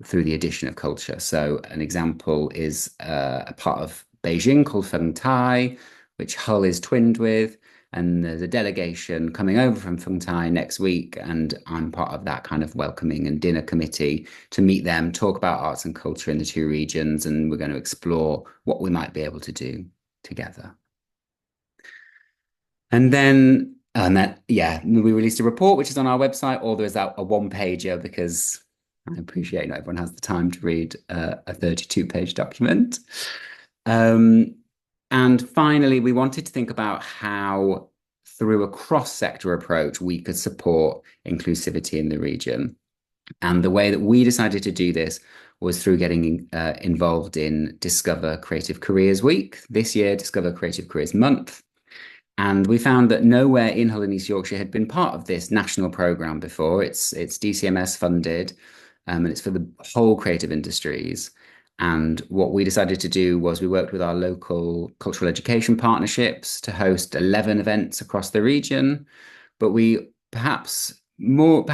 through the addition of culture. So an example is a part of Beijing called Feng Tai, which Hull is twinned with, and there's a delegation coming over from Feng Tai next week, and I'm part of that kind of welcoming and dinner committee to meet them, talk about arts and culture in the 2 regions, and we're going to explore what we might be able to do together. And then we released a report which is on our website, or there is a 1-pager, because I appreciate not everyone has the time to read a 32-page document. And finally, we wanted to think about how, through a cross-sector approach, we could support inclusivity in the region. And the way that we decided to do this was through getting involved in Discover Creative Careers Week. This year, Discover Creative Careers Month. And we found that nowhere in Hull and East Yorkshire had been part of this national programme before. It's DCMS funded, and it's for the whole creative industries. And what we decided to do was we worked with our local cultural education partnerships to host 11 events across the region. But we perhaps more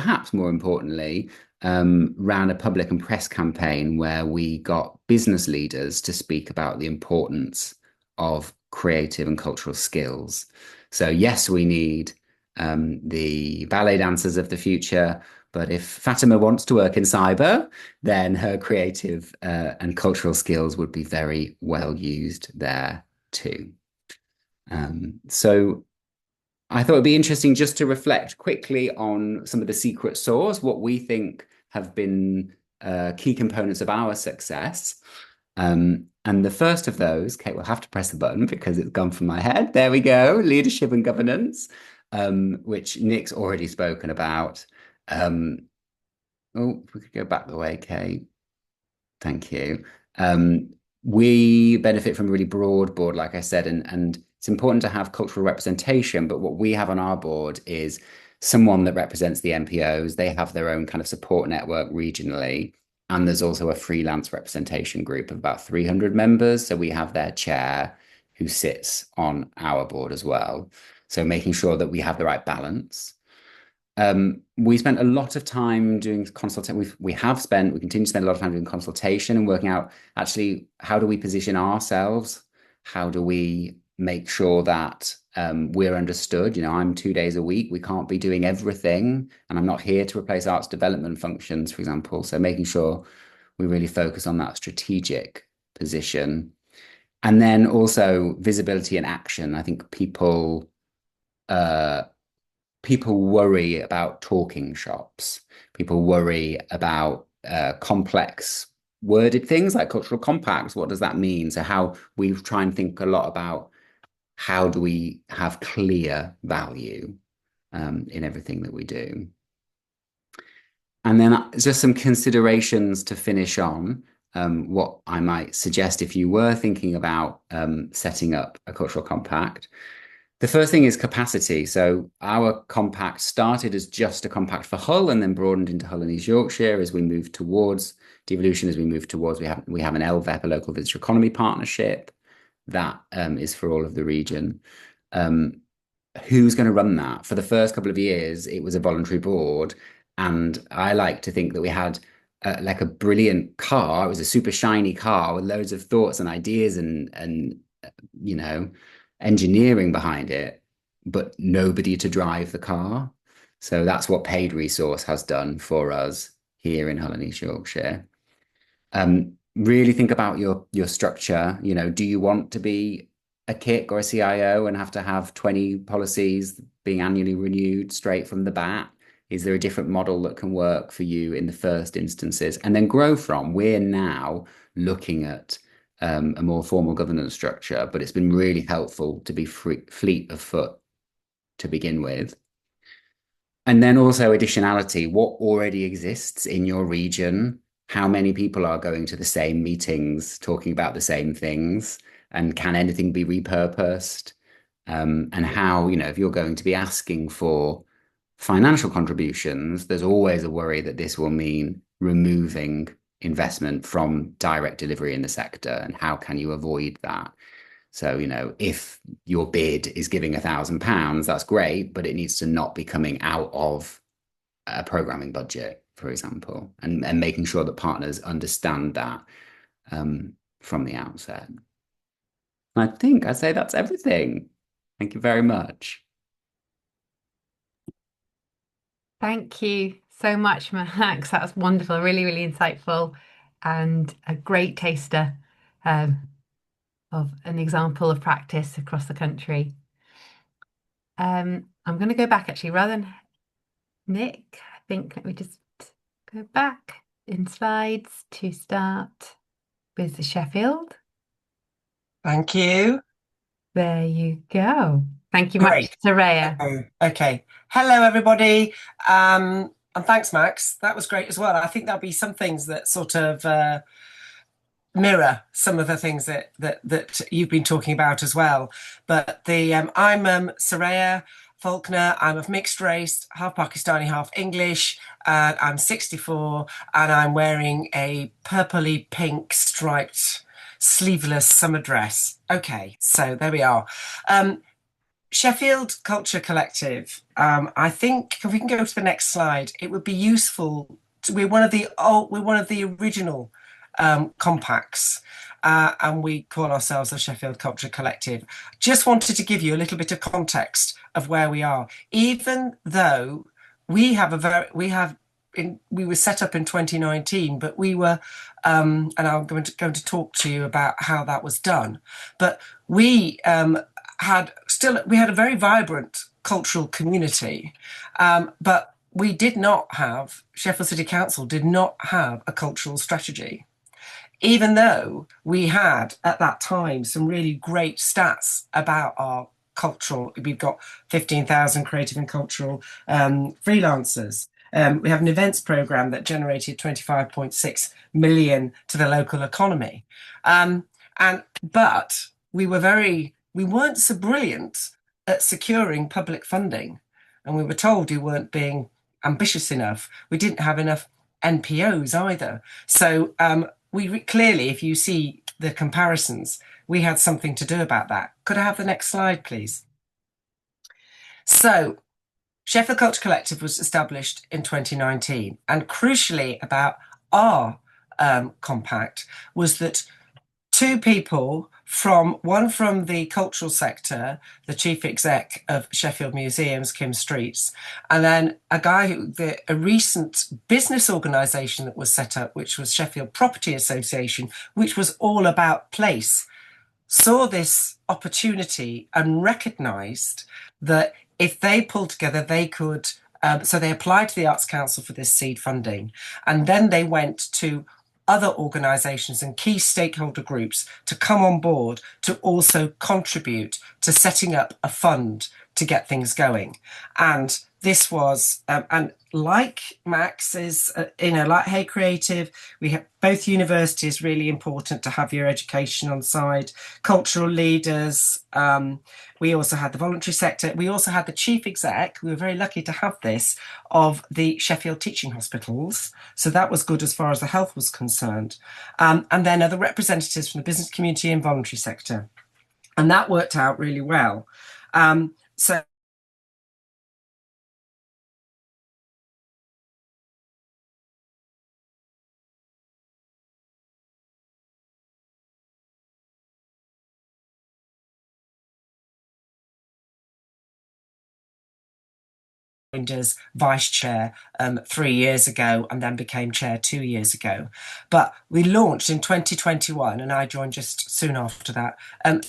importantly, ran a public and press campaign where we got business leaders to speak about the importance of creative and cultural skills. So yes, we need the ballet dancers of the future, but if Fatima wants to work in cyber, then her creative and cultural skills would be very well used there too. So I thought it'd be interesting just to reflect quickly on some of the secret sauce, what we think have been key components of our success. And the first of those, Kate will have to press the button because it's gone from my head. There we go, leadership and governance, which Nick's already spoken about. Oh, if we could go back the way, Kate. Thank you. We benefit from a really broad board, like I said, and it's important to have cultural representation, but what we have on our board is someone that represents the NPOs. They have their own kind of support network regionally. And there's also a freelance representation group of about 300 members. So we have their chair who sits on our board as well. So making sure that we have the right balance. We spent a lot of time doing consultation. We continue to spend a lot of time doing consultation and working out actually how do we position ourselves? How do we make sure that we're understood? You know, I'm 2 days a week. We can't be doing everything, and I'm not here to replace arts development functions, for example. So making sure we really focus on that strategic position, and then also visibility and action. I think people worry about talking shops. People worry about complex worded things like cultural compacts. What does that mean? So how we try and think a lot about how do we have clear value in everything that we do. And then just some considerations to finish on what I might suggest if you were thinking about setting up a cultural compact. The first thing is capacity. So our compact started as just a compact for Hull and then broadened into Hull and East Yorkshire as we move towards devolution, we have an LVEP, a local visitor economy partnership that is for all of the region. Who's going to run that? For the first couple of years, it was a voluntary board. And I like to think that we had like a brilliant car. It was a super shiny car with loads of thoughts and ideas and you know, engineering behind it, but nobody to drive the car. So that's what Paid Resource has done for us here in Hull and East Yorkshire. Really think about your structure. You know, do you want to be a KIC or a CIO and have to have 20 policies being annually renewed straight from the bat? Is there a different model that can work for you in the first instances and then grow from? We're now looking at a more formal governance structure, but it's been really helpful to be fleet of foot to begin with. And then also additionality, what already exists in your region, how many people are going to the same meetings, talking about the same things, and can anything be repurposed? And how, you know, if you're going to be asking for financial contributions, there's always a worry that this will mean removing investment from direct delivery in the sector, and how can you avoid that? So, you know, if your bid is giving £1,000, that's great, but it needs to not be coming out of a programming budget, for example, and making sure that partners understand that from the outset. I think I'd say that's everything. Thank you very much. Thank you so much, Max. That was wonderful, really, really insightful, and a great taster of an example of practice across the country. I'm going to go back actually, rather than Nick, I think let me just go back in slides to start with the Sheffield. Thank you. There you go. Thank you Great. much, Soraya. Okay. Hello, everybody. And thanks, Max. That was great as well. I think there'll be some things that sort of mirror some of the things that you've been talking about as well. But I'm Soraya Faulkner. I'm of mixed race, half Pakistani, half English. I'm 64, and I'm wearing a purpley pink striped sleeveless summer dress. Okay, so there we are. Sheffield Culture Collective. I think if we can go to the next slide, it would be useful we're one of the original compacts, and we call ourselves the Sheffield Culture Collective. Just wanted to give you a little bit of context of where we are, even though we were set up in 2019, but we were, and I'm going to talk to you about how that was done. But we had a very vibrant cultural community, but we did not have, Sheffield City Council did not have a cultural strategy, even though we had at that time some really great stats about our cultural. We've got 15,000 creative and cultural freelancers. We have an events program that generated 25.6 million to the local economy. But we weren't so brilliant at securing public funding, and we were told we weren't being ambitious enough. We didn't have enough NPOs either. So we clearly, if you see the comparisons, we had something to do about that. Could I have the next slide, please? So Sheffield Culture Collective was established in 2019, and crucially about our compact was that two people, one from the cultural sector, the chief exec of Sheffield Museums, Kim Streets, and then a recent business organisation that was set up, which was Sheffield Property Association, which was all about place, saw this opportunity and recognised that if they pulled together, they could. So they applied to the Arts Council for this seed funding, and then they went to other organisations and key stakeholder groups to come on board to also contribute to setting up a fund to get things going. And this was, and like Max is, like Hey Creative, we have both universities, really important to have your education on side, cultural leaders. We also had the voluntary sector. We also had the chief exec. We were very lucky to have this of the Sheffield Teaching Hospitals. So that was good as far as the health was concerned. And then other representatives from the business community and voluntary sector. And that worked out really well. So as vice chair 3 years ago, and then became chair 2 years ago. But we launched in 2021, and I joined just soon after that.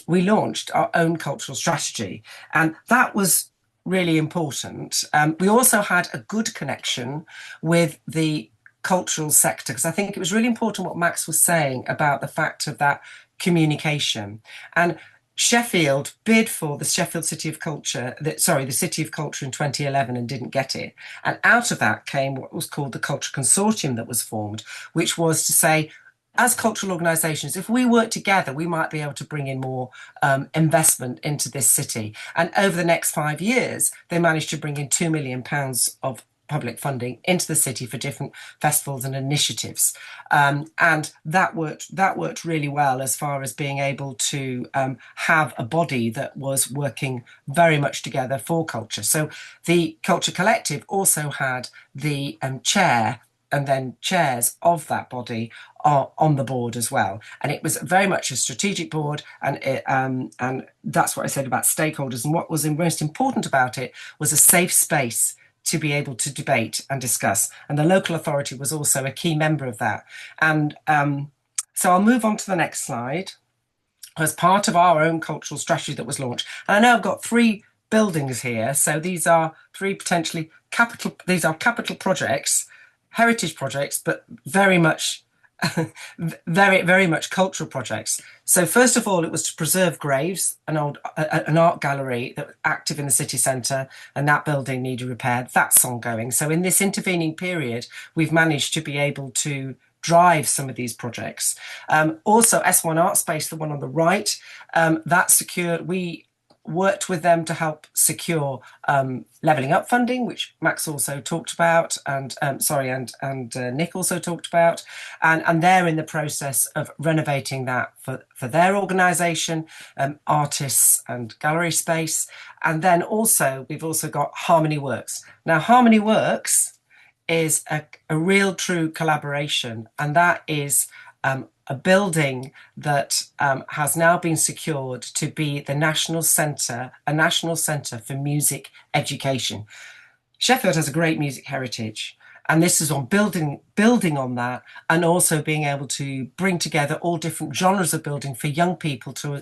We launched our own cultural strategy, and that was really important. We also had a good connection with the cultural sector, because I think it was really important what Max was saying about the fact of that communication. And Sheffield bid for the Sheffield City of Culture, the City of Culture in 2011 and didn't get it. And out of that came what was called the Culture Consortium that was formed, which was to say, as cultural organisations, if we work together, we might be able to bring in more investment into this city. And over the next 5 years, they managed to bring in £2 million of public funding into the city for different festivals and initiatives, and that worked really well as far as being able to have a body that was working very much together for culture. So the Culture Collective also had the chair and then chairs of that body are on the board as well, and it was very much a strategic board, and that's what I said about stakeholders. And what was most important about it was a safe space to be able to debate and discuss. And the local authority was also a key member of that. And so I'll move on to the next slide. As part of our own cultural strategy that was launched, and I know I've got 3 buildings here. So these are 3 potentially capital projects, heritage projects, but very much very much cultural projects. So first of all, it was to preserve graves, an art gallery that was active in the city centre, and that building needed repair. That's ongoing. So in this intervening period, we've managed to be able to drive some of these projects. Also S1 Art Space, the one on the right, that secured, we worked with them to help secure levelling up funding, which Max also talked about, and Nick also talked about, and they're in the process of renovating that for their organisation, artists and gallery space. And then also we've also got Harmony Works. Now Harmony Works is a real true collaboration, and that is a building that has now been secured to be the national centre, a national centre for music education. Sheffield has a great music heritage, and this is on building on that, and also being able to bring together all different genres of building for young people to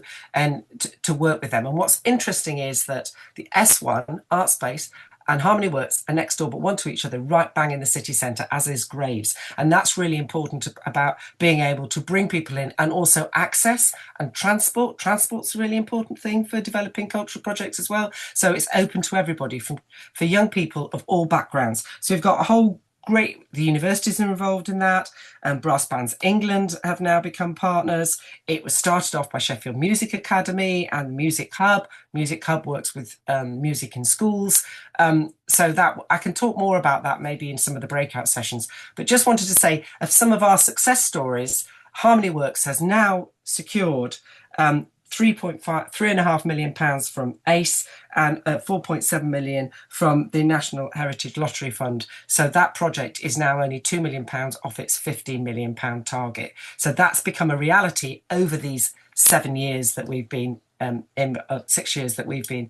work with them. And what's interesting is that the S1 Art Space and Harmony Works are next door, but one to each other, right bang in the city centre, as is Graves. And that's really important about being able to bring people in, and also access and transport. Transport's a really important thing for developing cultural projects as well. So it's open to everybody, for young people of all backgrounds. So we've got a whole the universities are involved in that, and Brass Bands England have now become partners. It was started off by Sheffield Music Academy and Music Hub. Music Hub works with music in schools. So that I can talk more about that maybe in some of the breakout sessions. But just wanted to say, of some of our success stories, Harmony Works has now secured £3.5 million from ACE and 4.7 million from the National Heritage Lottery Fund. So that project is now only £2 million off its £15 million target. So that's become a reality over these 7 years that we've been 6 years that we've been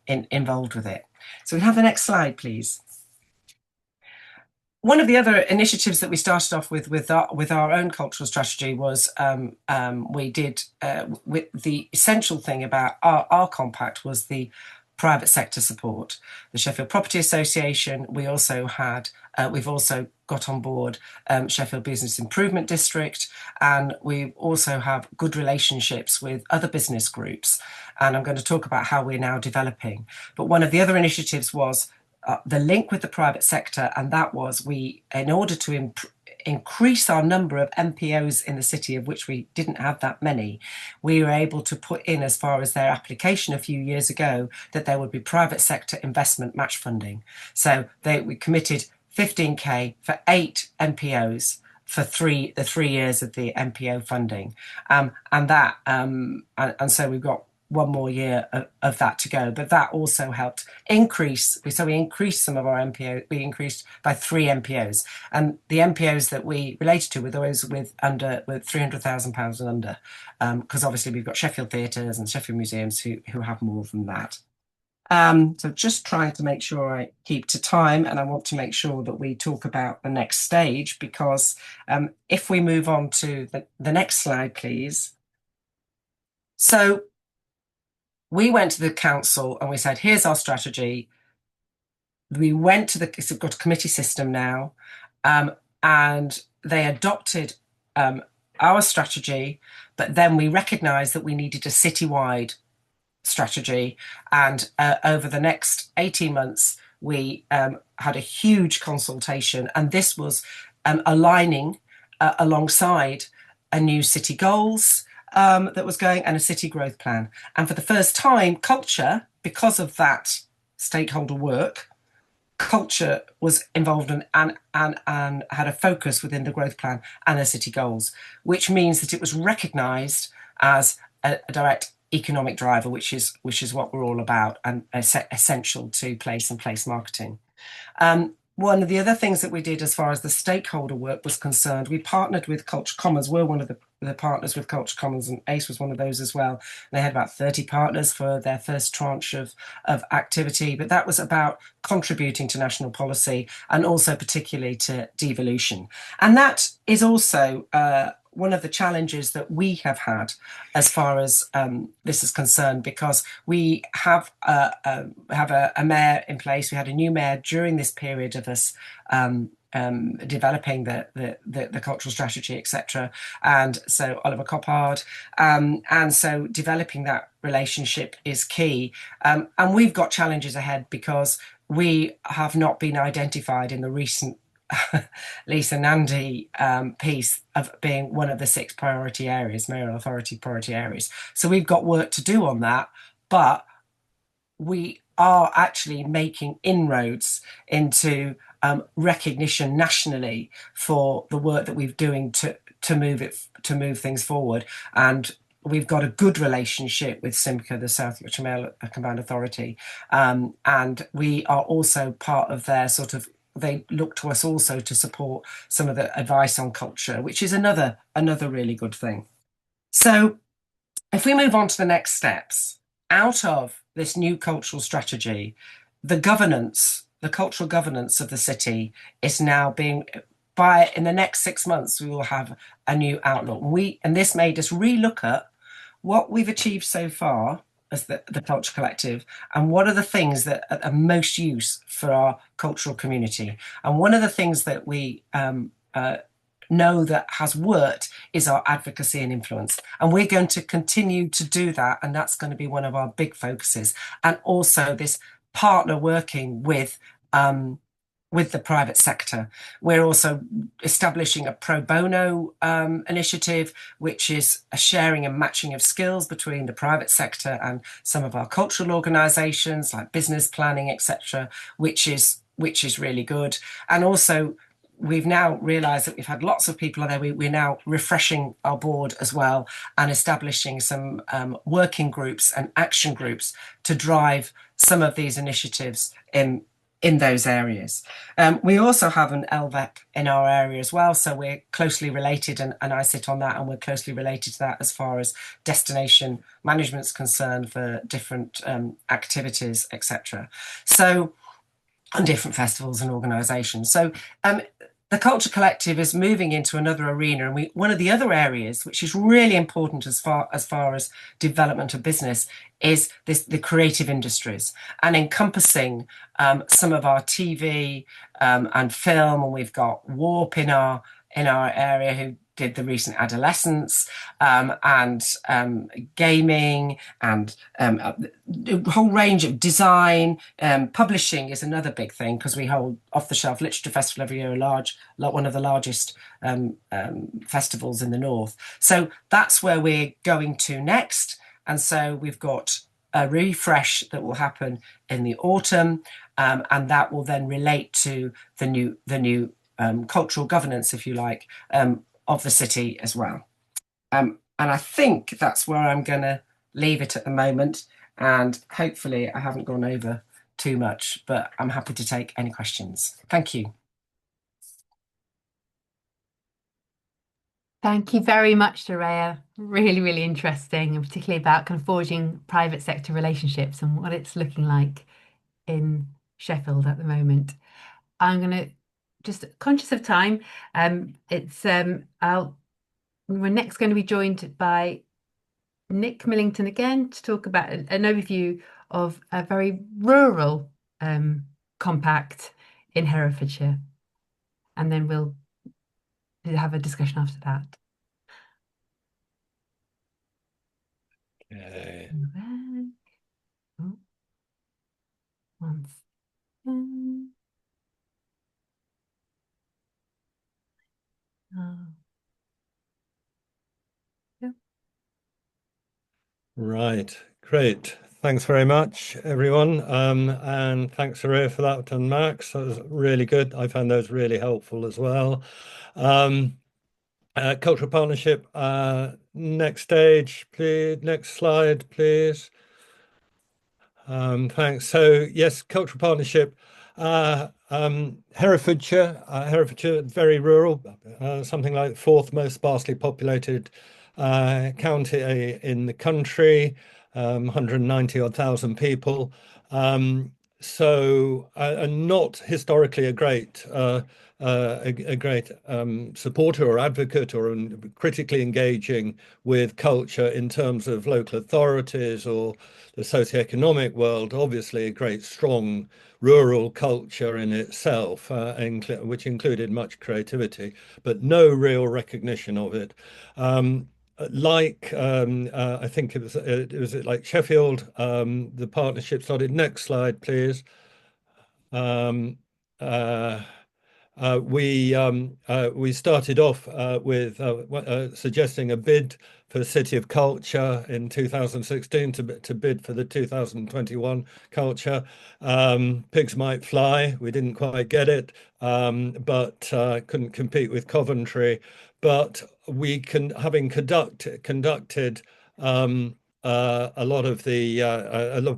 involved with it. So we have the next slide, please. One of the other initiatives that we started off with our own cultural strategy was we did with the essential thing about our compact was the private sector support. The Sheffield Property Association. We also had we've also got on board Sheffield Business Improvement District, and we also have good relationships with other business groups. And I'm going to talk about how we're now developing. But one of the other initiatives was the link with the private sector, and that was in order to increase our number of MPOs in the city, of which we didn't have that many, we were able to put in, as far as their application a few years ago, that there would be private sector investment match funding. So we committed 15k for 8 MPOs for the 3 years of the MPO funding, and so we've got one more year of that to go. But that also helped increase. So we increased some of our MPO. We increased by 3 MPOs, and the MPOs that we related to were those with £300,000 and under, because obviously we've got Sheffield Theatres and Sheffield Museums who have more than that. So just trying to make sure I keep to time, and I want to make sure that we talk about the next stage, because if we move on to the next slide, please. So we went to the council and we said, here's our strategy. We went to we've got a committee system now, and they adopted our strategy, but then we recognised that we needed a citywide strategy. And over the next 18 months, we had a huge consultation, and this was aligning alongside a new city goals that was going, and a city growth plan. And for the first time, culture, because of that stakeholder work, culture was involved and had a focus within the growth plan and the city goals, which means that it was recognised as a direct economic driver, which is what we're all about, and essential to place and place marketing. One of the other things that we did as far as the stakeholder work was concerned, we partnered with Culture Commons. We're one of the partners with Culture Commons, and ACE was one of those as well. They had about 30 partners for their first tranche of activity, but that was about contributing to national policy and also particularly to devolution. And that is also one of the challenges that we have had as far as this is concerned, because we have a mayor in place. We had a new mayor during this period of us developing the cultural strategy, etc. And so Oliver Coppard, and so developing that relationship is key. And we've got challenges ahead because we have not been identified in the recent Lisa Nandy piece of being one of the 6 priority areas, mayoral authority priority areas. So we've got work to do on that, but we are actually making inroads into recognition nationally for the work that we're doing to move things forward. And we've got a good relationship with SIMCA, the South Yorkshire Mayoral Combined Authority, and we are also part of their sort of they look to us also to support some of the advice on culture, which is another really good thing. So if we move on to the next steps, out of this new cultural strategy, the governance, the cultural governance of the city is now being, in the next 6 months, we will have a new outlook. And this made us relook at what we've achieved so far as the Culture Collective, and what are the things that are the most use for our cultural community. And one of the things that we know that has worked is our advocacy and influence. And we're going to continue to do that. And that's going to be one of our big focuses. And also this partner working with the private sector. We're also establishing a pro bono initiative, which is a sharing and matching of skills between the private sector and some of our cultural organisations like business planning, etc., which is really good. And also, we've now realised that we've had lots of people on there. We're now refreshing our board as well and establishing some working groups and action groups to drive some of these initiatives in those areas. We also have an LVEP in our area as well, so we're closely related, and I sit on that, and we're closely related to that as far as destination management's concerned for different activities, etc. So, and different festivals and organisations. So the Culture Collective is moving into another arena, and one of the other areas which is really important as far as development of business is the creative industries, and encompassing some of our TV and film. And we've got Warp in our area, who did the recent Adolescence, and gaming, and a whole range of design. Publishing is another big thing, because we hold Off the Shelf Literature Festival every year, one of the largest festivals in the north. So that's where we're going to next. And so we've got a refresh that will happen in the autumn, and that will then relate to the new cultural governance, if you like, of the city as well. And I think that's where I'm going to leave it at the moment. And hopefully I haven't gone over too much, but I'm happy to take any questions. Thank you. Thank you very much, Soraya. Really, really interesting, and particularly about kind of forging private sector relationships and what it's looking like in Sheffield at the moment. I'm going to, just conscious of time, we're next going to be joined by Nick Millington again to talk about an overview of a very rural compact in Herefordshire, and then we'll have a discussion after that. Okay. Oh, one second. Yeah. Right, great. Thanks very much, everyone. And thanks, Soraya, for that, and Max. That was really good. I found those really helpful as well. Cultural partnership, next stage, please. Next slide, please. Thanks. So yes, cultural partnership. Herefordshire, very rural, something like the fourth most sparsely populated county in the country, 190 odd thousand people. So not historically a great supporter or advocate or critically engaging with culture in terms of local authorities or the socioeconomic world. Obviously, a great strong rural culture in itself, which included much creativity, but no real recognition of it. I think it was like Sheffield, the partnership started. Next slide, please. We started off with suggesting a bid for the City of Culture in 2016 to bid for the 2021 Culture. Pigs Might Fly. We didn't quite get it, but couldn't compete with Coventry. But having conducted a lot of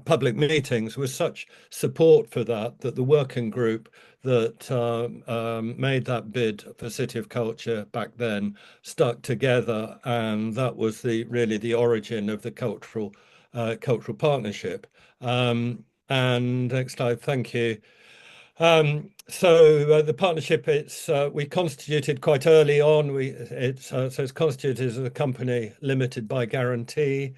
public meetings, was such support for that the working group that made that bid for City of Culture back then stuck together, and that was really the origin of the cultural partnership. And next slide, thank you. So the partnership, we constituted quite early on. It's constituted as a company limited by guarantee.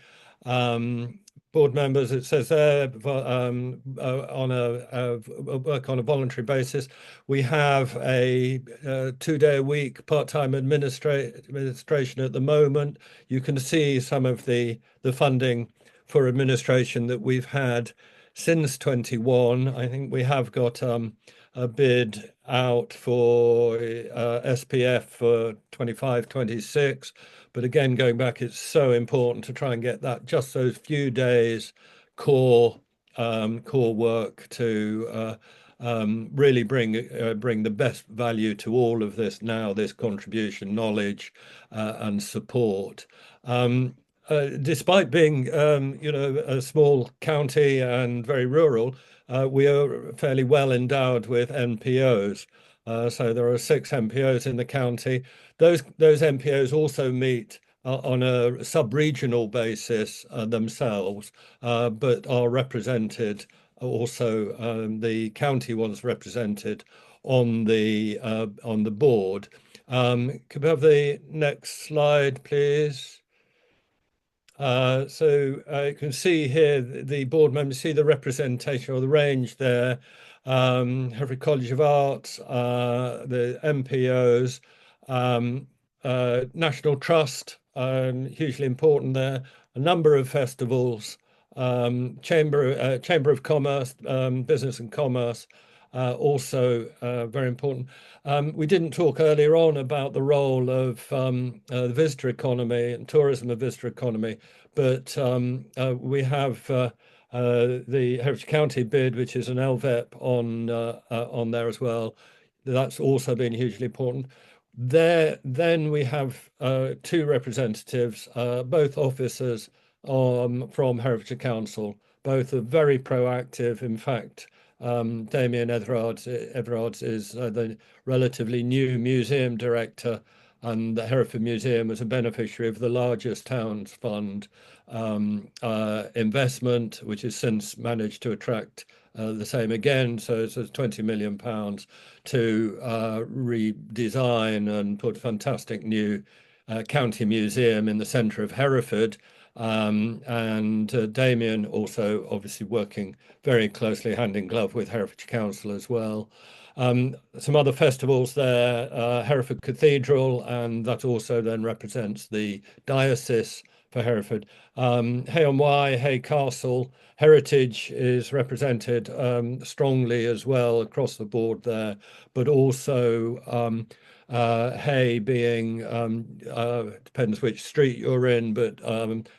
Board members, it says there, on work on a voluntary basis. We have a 2-day-a-week part-time administration at the moment. You can see some of the funding for administration that we've had since 21. I think we have got a bid out for SPF for 25-26. But again, going back, it's so important to try and get that, just those few days core work to really bring the best value to all of this now, this contribution, knowledge and support. Despite being, a small county and very rural, we are fairly well endowed with NPOs. So there are 6 NPOs in the county. Those NPOs also meet on a sub-regional basis themselves, but are represented also. The county one's represented on the board. Could we have the next slide, please? So you can see here the board members, see the representation or the range there. Hereford College of Arts, the MPOs, National Trust, hugely important there. A number of festivals, Chamber of Commerce, Business and Commerce, also very important. We didn't talk earlier on about the role of the visitor economy and tourism of visitor economy, but we have the Herefordshire County bid, which is an LVEP on there as well. That's also been hugely important. Then we have 2 representatives, both officers from Herefordshire Council. Both are very proactive. In fact, Damien Everards is the relatively new museum director, and the Hereford Museum was a beneficiary of the Largest Towns Fund investment, which has since managed to attract the same again. So it's £20 million to redesign and put a fantastic new county museum in the centre of Hereford. And Damien also obviously working very closely hand in glove with Herefordshire Council as well. Some other festivals there, Hereford Cathedral, and that also then represents the diocese for Hereford. Hay-on-Wye, Hay Castle, heritage is represented strongly as well across the board there, but also Hay being, depends which street you're in, but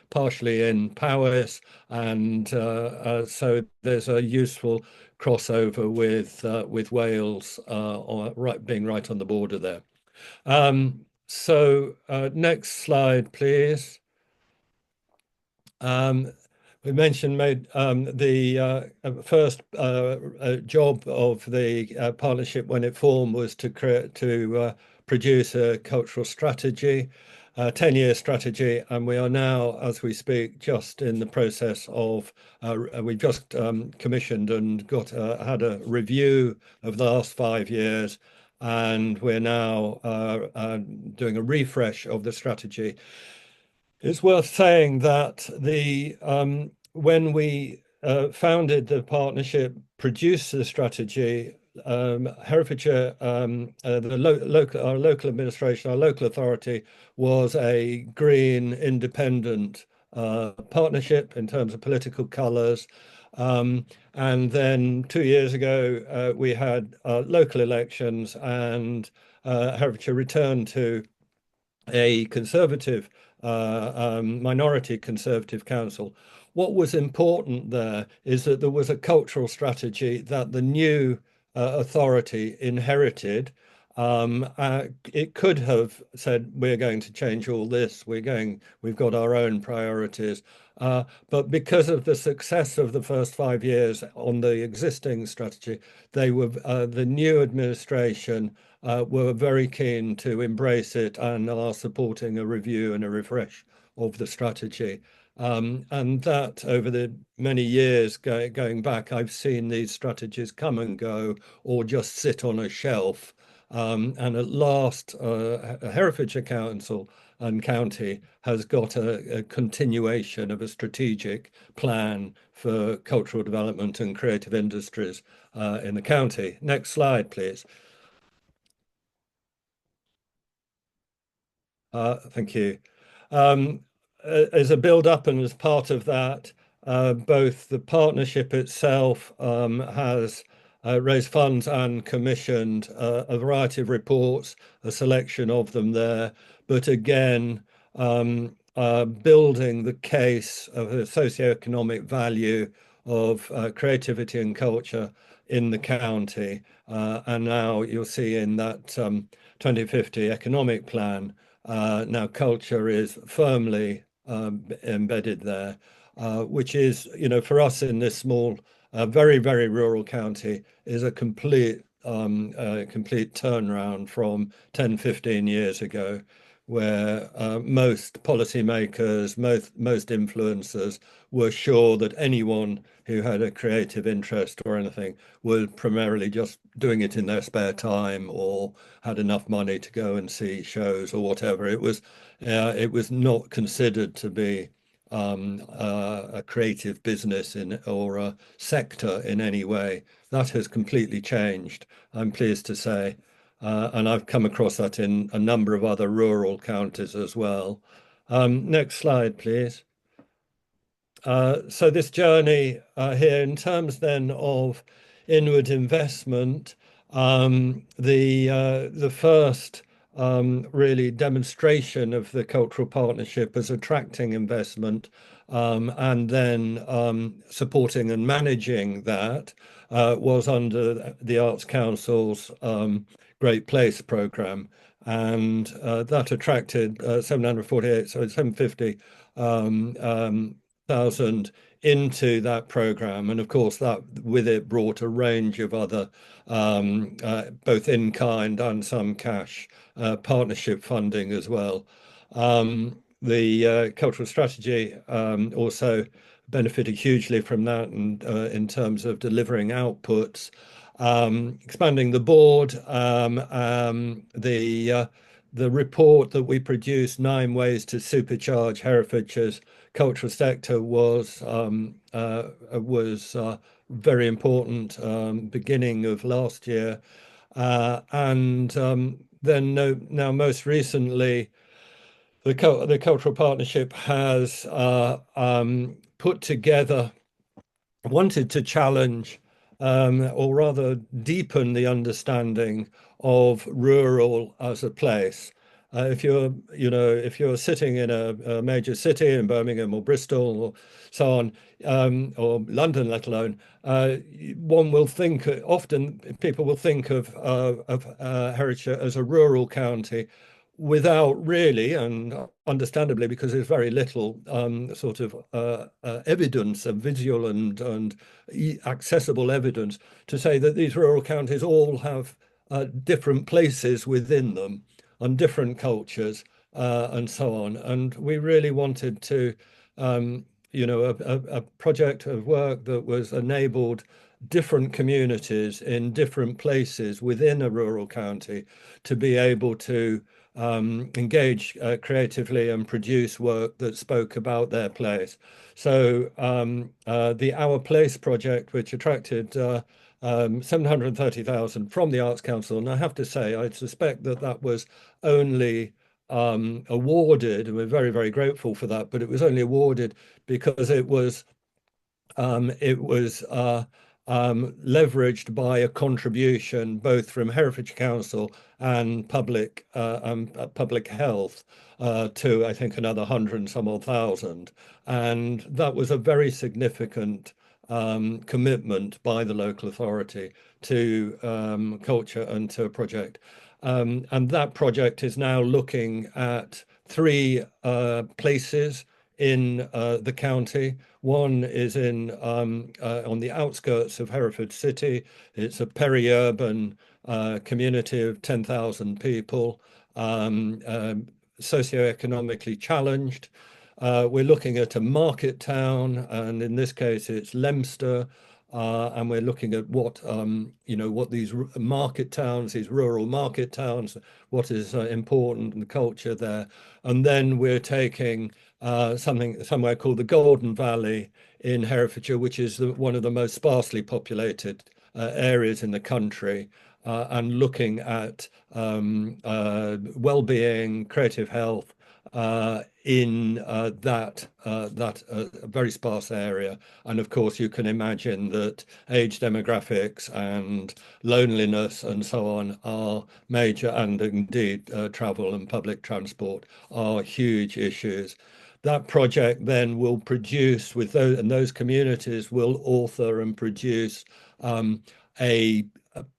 partially in Powys, and so there's a useful crossover with Wales, being right on the border there. So next slide, please. We mentioned the first job of the partnership when it formed was to produce a cultural strategy, 10-year strategy, and we are now, as we speak, just in the process of we've just commissioned and had a review of the last 5 years, and we're now doing a refresh of the strategy. It's worth saying that when we founded the partnership, produced the strategy, Herefordshire, our local administration, our local authority, was a green independent partnership in terms of political colours. And then 2 years ago, we had local elections, and Herefordshire returned to a conservative minority Conservative council. What was important there is that there was a cultural strategy that the new authority inherited, It could have said, we're going to change all this. We've got our own priorities. But because of the success of the first 5 years on the existing strategy, the new administration were very keen to embrace it and are supporting a review and a refresh of the strategy. And that over the many years going back, I've seen these strategies come and go or just sit on a shelf. And at last, Herefordshire Council and County has got a continuation of a strategic plan for cultural development and creative industries in the county. Next slide, please. Thank you. As a build-up and as part of that, both the partnership itself has raised funds and commissioned a variety of reports, a selection of them there, but again, building the case of the socioeconomic value of creativity and culture in the county. And now you'll see in that 2050 economic plan, now culture is firmly embedded there, which is, for us in this small, very, very rural county, is a complete turnaround from 10, 15 years ago, where most policymakers, most influencers were sure that anyone who had a creative interest or anything was primarily just doing it in their spare time or had enough money to go and see shows or whatever. It was not considered to be a creative business or a sector in any way. That has completely changed, I'm pleased to say. And I've come across that in a number of other rural counties as well. Next slide, please. So this journey here, in terms then of inward investment, the first really demonstration of the cultural partnership as attracting investment and then supporting and managing that was under the Arts Council's Great Place programme, and that attracted 750,000 into that programme, and of course that with it brought a range of other both in kind and some cash partnership funding as well. The cultural strategy also benefited hugely from that, and in terms of delivering outputs, expanding the board. The report that we produced, 9 Ways to Supercharge Herefordshire's Cultural Sector, was very important beginning of last year, and then now most recently, the Cultural Partnership has wanted to challenge or rather deepen the understanding of rural as a place. If you're sitting in a major city in Birmingham or Bristol or so on, or London, let alone, one will think often people will think of Herefordshire as a rural county, without really, and understandably, because there's very little sort of evidence of visual and accessible evidence to say that these rural counties all have different places within them and different cultures and so on. And we really wanted to, a project of work that was enabled different communities in different places within a rural county to be able to engage creatively and produce work that spoke about their place. So the Our Place project, which attracted 730,000 from the Arts Council, and I have to say, I suspect that was only awarded, and we're very, very grateful for that, but it was only awarded because it was leveraged by a contribution both from Herefordshire Council and public health to, I think, another 100 and some odd thousand, and that was a very significant commitment by the local authority to culture and to a project. And that project is now looking at 3 places in the county. One is in on the outskirts of Hereford City. It's a peri-urban community of 10,000 people, socioeconomically challenged. We're looking at a market town, and in this case, it's Leominster. And we're looking at what what these market towns, these rural market towns, what is important in the culture there. And then we're taking somewhere called the Golden Valley in Herefordshire, which is one of the most sparsely populated areas in the country, and looking at well-being, creative health in that very sparse area. And of course, you can imagine that age demographics and loneliness and so on are major, and indeed travel and public transport are huge issues. That project then will produce with those, and those communities will author and produce a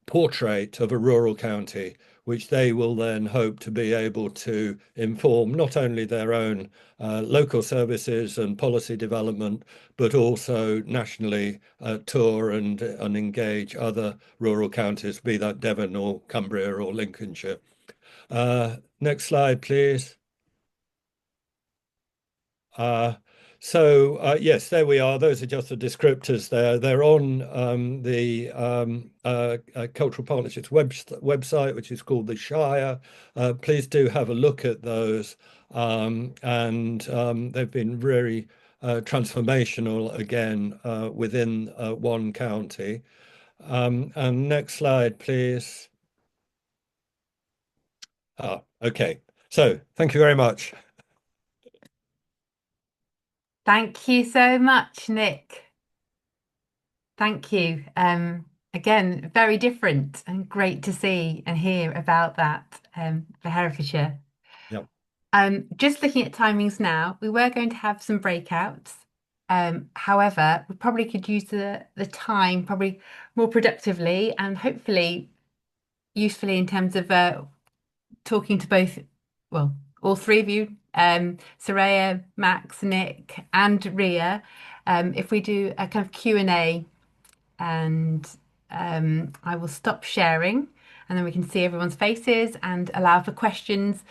portrait of a rural county, which they will then hope to be able to inform not only their own local services and policy development, but also nationally tour and engage other rural counties, be that Devon or Cumbria or Lincolnshire. Next slide, please. Yes, there we are. Those are just the descriptors there. They're on the Cultural Partnerships website, which is called the Shire. Please do have a look at those. They've been very transformational again within one county. And next slide, please. Okay. So thank you very much. Thank you so much, Nick. Thank you. Again, very different and great to see and hear about that for Herefordshire. Yep. Just looking at timings now, we were going to have some breakouts. However, we probably could use the time probably more productively and hopefully usefully in terms of talking to both, well, all 3 of you, Soraya, Max, Nick, and Ria. If we do a kind of Q&A, and I will stop sharing, and then we can see everyone's faces and allow for questions,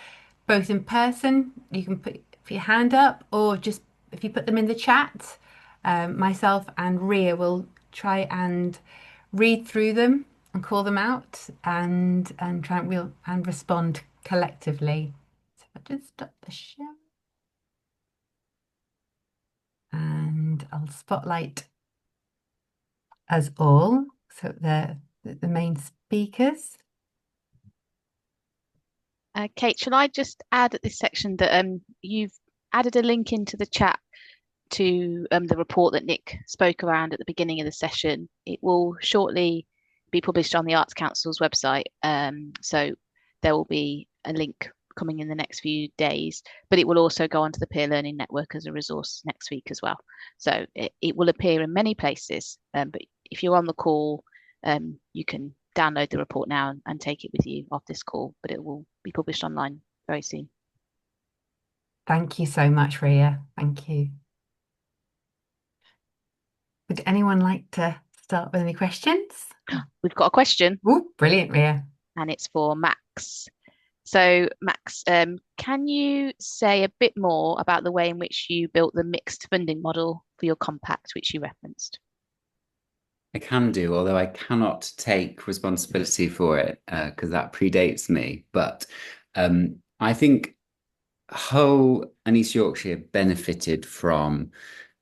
both in person. You can put your hand up, or just if you put them in the chat, myself and Ria will try and read through them and call them out and try and respond collectively. So I'll just stop the share. And I'll spotlight us all, so the main speakers. Kate, shall I just add at this section that you've added a link into the chat to the report that Nick spoke around at the beginning of the session. It will shortly be published on the Arts Council's website, so there will be a link coming in the next few days, but it will also go onto the Peer Learning Network as a resource next week as well. So it will appear in many places, but if you're on the call, you can download the report now and take it with you off this call, but it will be published online very soon. Thank you so much, Ria. Thank you. Would anyone like to start with any questions? We've got a question. Oh, brilliant, Ria. And it's for Max. So Max, can you say a bit more about the way in which you built the mixed funding model for your compact, which you referenced? I can do, although I cannot take responsibility for it because that predates me. But I think Hull and East Yorkshire benefited from,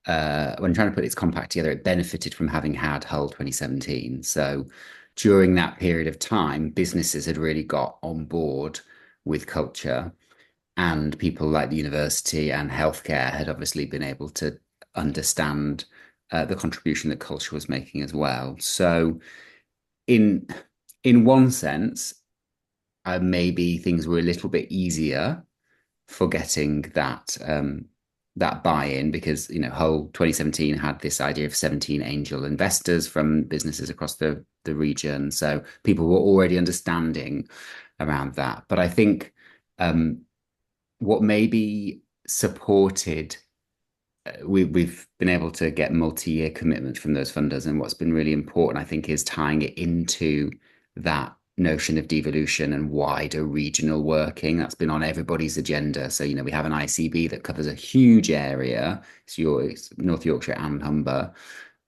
when trying to put its compact together, it benefited from having had Hull 2017. So during that period of time, businesses had really got on board with culture, and people like the university and healthcare had obviously been able to understand the contribution that culture was making as well. So in one sense, maybe things were a little bit easier for getting that that buy-in, because Hull 2017 had this idea of 17 angel investors from businesses across the region. So people were already understanding around that. But I think what maybe supported we've been able to get multi-year commitments from those funders, and what's been really important, I think, is tying it into that notion of devolution and wider regional working. That's been on everybody's agenda. So, we have an ICB that covers a huge area, it's North Yorkshire and Humber,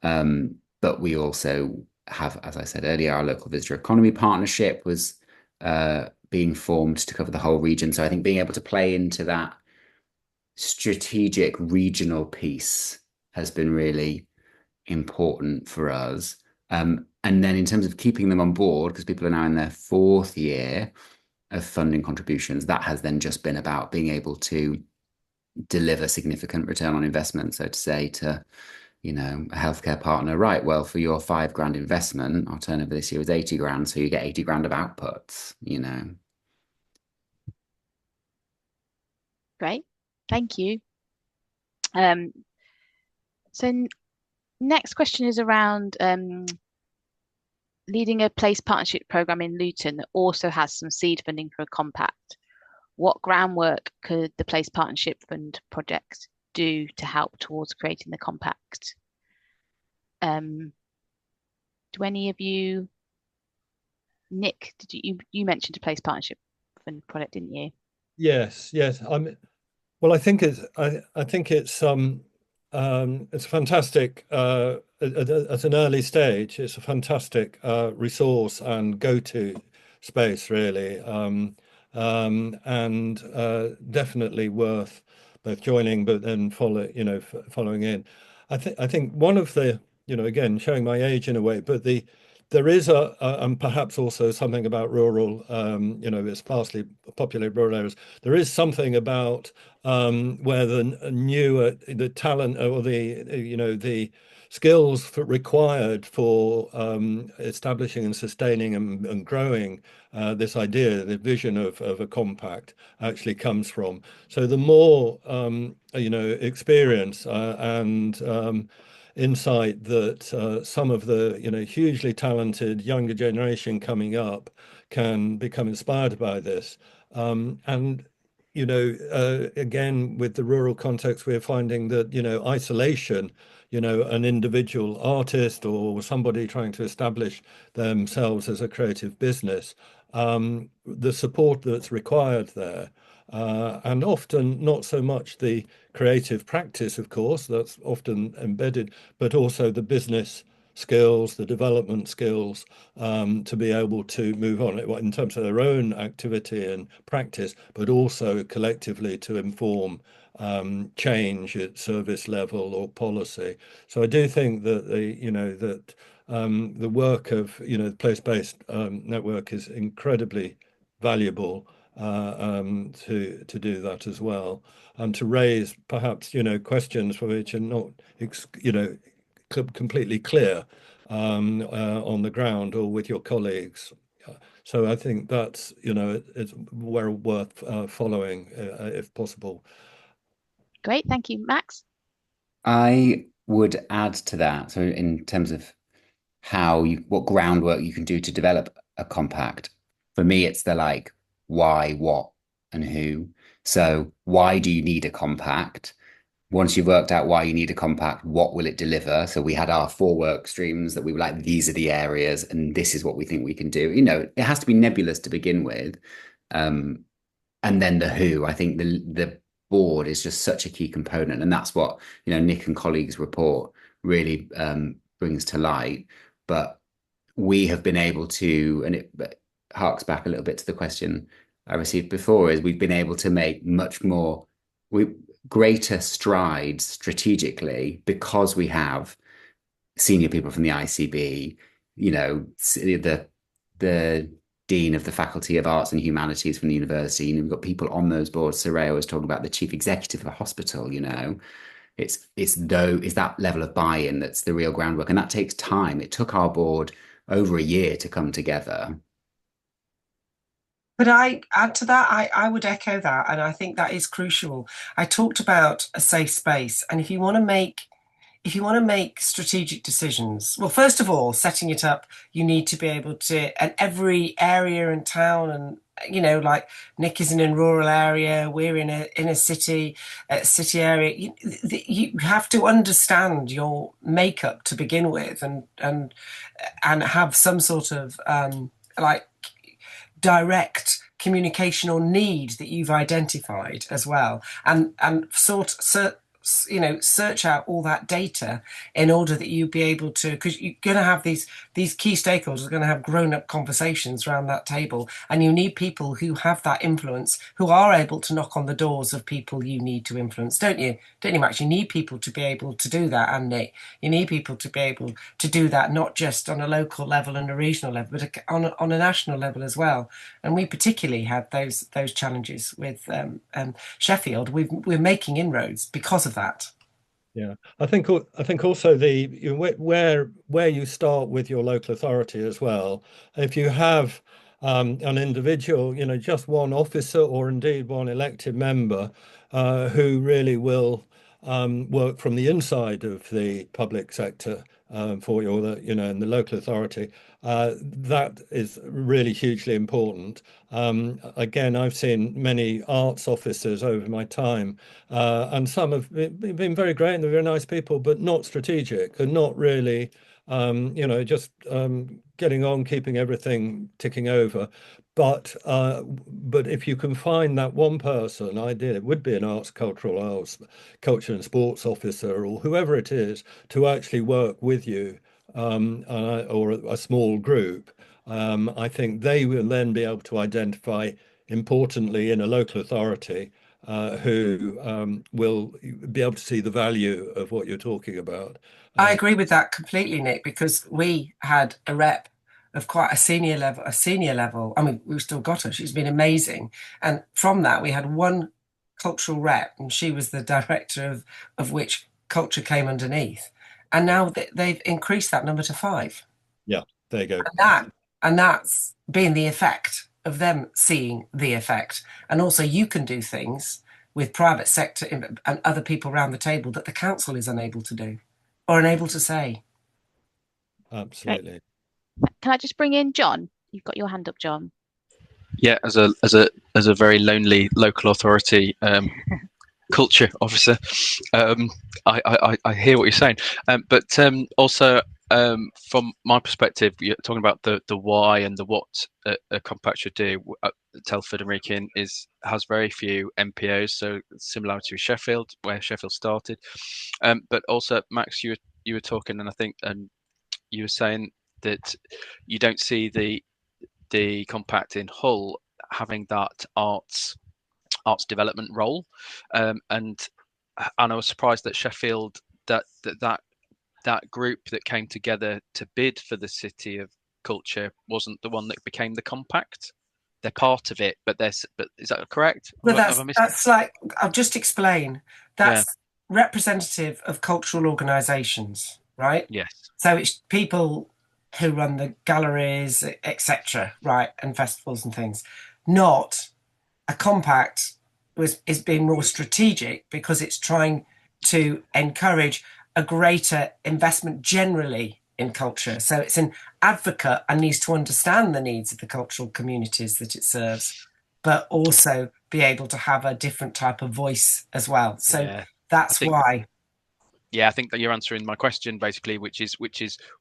but we also have, as I said earlier, our local visitor economy partnership was being formed to cover the whole region. So I think being able to play into that strategic regional piece has been really important for us. And then in terms of keeping them on board, because people are now in their 4th year of funding contributions, that has then just been about being able to deliver significant return on investment. So to say to, a healthcare partner, right, well, for your £5,000 investment, our turnover this year was 80 grand, so you get 80 grand of outputs, Great, thank you. So next question is around leading a place partnership program in Luton that also has some seed funding for a compact. What groundwork could the Place Partnership Fund project do to help towards creating the compact? Do any of you, Nick, did you mentioned a Place Partnership Fund project, didn't you? Yes. Well, I think it's fantastic at an early stage. It's a fantastic resource and go-to space, really, and definitely worth both joining, but then following in. I think one of the, again, showing my age in a way, but there is and perhaps also something about rural, it's sparsely populated rural areas. There is something about where the talent or the skills required for establishing and sustaining and growing this idea, the vision of a compact actually comes from. So the more experience and insight that some of the hugely talented younger generation coming up can become inspired by this, and again, with the rural context, we're finding that isolation, an individual artist or somebody trying to establish themselves as a creative business, the support that's required there. And often not so much the creative practice, of course, that's often embedded, but also the business skills, the development skills to be able to move on in terms of their own activity and practice, but also collectively to inform change at service level or policy. So I do think that the work of the place-based network is incredibly valuable to do that as well, and to raise perhaps questions for which are not completely clear on the ground or with your colleagues. So I think that's it's well worth following if possible. Great, thank you, Max. I would add to that. So in terms of what groundwork you can do to develop a compact, for me, it's the why, what, and who. So why do you need a compact? Once you've worked out why you need a compact, what will it deliver? So we had our 4 work streams that we were like, these are the areas, and this is what we think we can do. It has to be nebulous to begin with. And then the who. I think the board is just such a key component, and that's what Nick and colleagues' report really brings to light. But we have been able to, and it harks back a little bit to the question I received before, is we've been able to make much more greater strides strategically because we have senior people from the ICB, the Dean of the Faculty of Arts and Humanities from the university. We've got people on those boards. Soraya was talking about the chief executive of a hospital. It's that level of buy-in that's the real groundwork, and that takes time. It took our board over a year to come together. Could I add to that? I would echo that, and I think that is crucial. I talked about a safe space, and if you want to make strategic decisions, well, first of all, setting it up, you need to be able to, and every area and town you know, like Nick is in a rural area, we're in a city area. You have to understand your makeup to begin with, and have some sort of like direct communication or need that you've identified as well, and search out all that data in order that you be able to, because you're going to have these key stakeholders are going to have grown-up conversations around that table, and you need people who have that influence, who are able to knock on the doors of people you need to influence, don't you Max? You need people to be able to do that, and Nick, you need people to be able to do that, not just on a local level and a regional level, but on a national level as well. And we particularly had those challenges with Sheffield. We're making inroads because of that. Yeah, I think also where you start with your local authority as well. If you have an individual, just one officer or indeed one elected member who really will work from the inside of the public sector for you, or in the local authority, that is really hugely important. Again, I've seen many arts officers over my time, and some have been very great and they're very nice people, but not strategic and not really, just getting on, keeping everything ticking over. But if you can find that one person, ideally it would be an culture and sports officer or whoever it is, to actually work with you, or a small group, I think they will then be able to identify, importantly, in a local authority, who will be able to see the value of what you're talking about. I agree with that completely, Nick, because we had a rep of quite a senior level. I mean, we've still got her. She's been amazing. And from that, we had one cultural rep, and she was the director of which culture came underneath. And now they've increased that number to 5. Yeah, there you go. And that's been the effect of them seeing the effect. And also, you can do things with private sector and other people around the table that the council is unable to do or unable to say. Absolutely. Right. Can I just bring in John? You've got your hand up, John. Yeah, as a very lonely local authority culture officer, I hear what you're saying, but also from my perspective, you're talking about the why and the what a compact should do. Telford and Wrekin has very few MPOs, so similarity with Sheffield, where Sheffield started. But also, Max, you were talking, and I think, and you were saying that you don't see the compact in Hull having that arts development role, and I was surprised that Sheffield, that group that came together to bid for the City of Culture wasn't the one that became the compact. They're part of it, but is that correct? Well, that's like, I'll just explain. That's representative of cultural organisations, right? Yes. So it's people who run the galleries, etc., right, and festivals and things. Not a compact is being more strategic because it's trying to encourage a greater investment generally in culture. So it's an advocate and needs to understand the needs of the cultural communities that it serves, but also be able to have a different type of voice as well. So that's why. Yeah, I think that you're answering my question basically, which is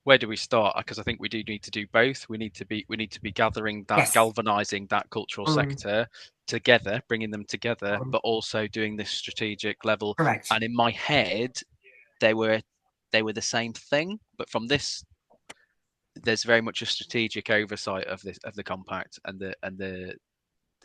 where do we start? Because I think we do need to do both. We need to be gathering that, galvanizing that cultural sector together, bringing them together, but also doing this strategic level. Correct. And in my head, they were the same thing, but from this, there's very much a strategic oversight of the compact and the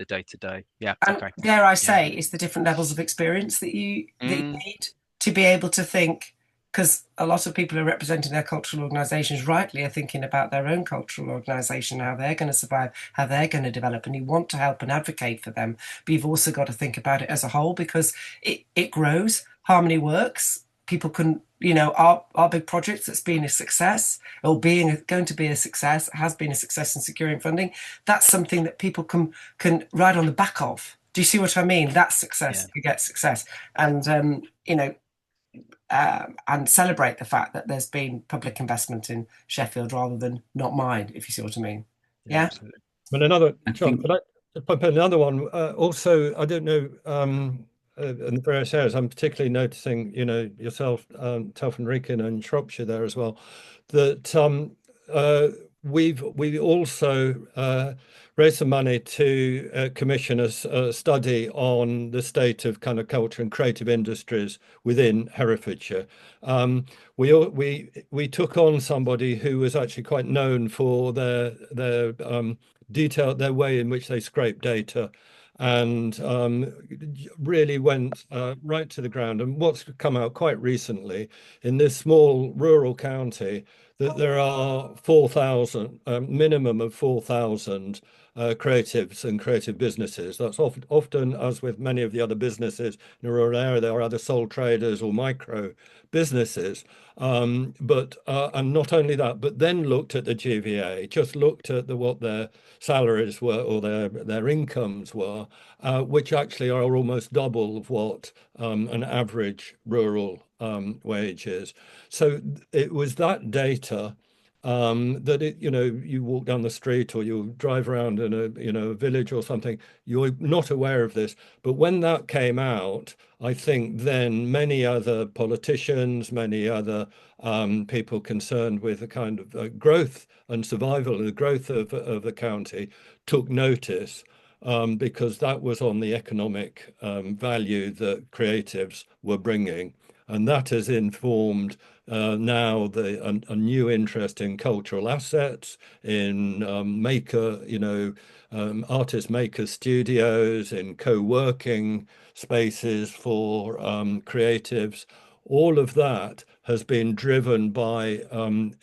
day-to-day. Yeah. And okay. Dare I say, it's the different levels of experience that you need to be able to think, because a lot of people are representing their cultural organisations rightly are thinking about their own cultural organisation, how they're going to survive, how they're going to develop, and you want to help and advocate for them. But you've also got to think about it as a whole, because it grows. Harmony works. People can, our big project that's been a success, or going to be a success, has been a success in securing funding. That's something that people can ride on the back of. Do you see what I mean? That's success. You get success, and and celebrate the fact that there's been public investment in Sheffield rather than not mine, if you see what I mean. Yeah. Absolutely. But another, John, Another one. Also, I don't know, in the various areas, I'm particularly noticing, yourself, Telford Wrekin and Shropshire there as well, that we also raised some money to commission a study on the state of kind of culture and creative industries within Herefordshire. We took on somebody who was actually quite known for their their way in which they scrape data, and really went right to the ground. And what's come out quite recently in this small rural county, that there are 4,000, minimum of 4,000 creatives and creative businesses. That's often, as with many of the other businesses in a rural area, there are other sole traders or micro businesses. And not only that, but then looked at the GVA, just looked at what their salaries were or their incomes were, which actually are almost double of what an average rural wage is. So it was that data that you walk down the street or you drive around in a village or something, you're not aware of this. But when that came out, I think then many other politicians, many other people concerned with the kind of growth and survival and the growth of the county took notice, because that was on the economic value that creatives were bringing. And that has informed now a new interest in cultural assets, in artist maker studios, in co-working spaces for creatives. All of that has been driven by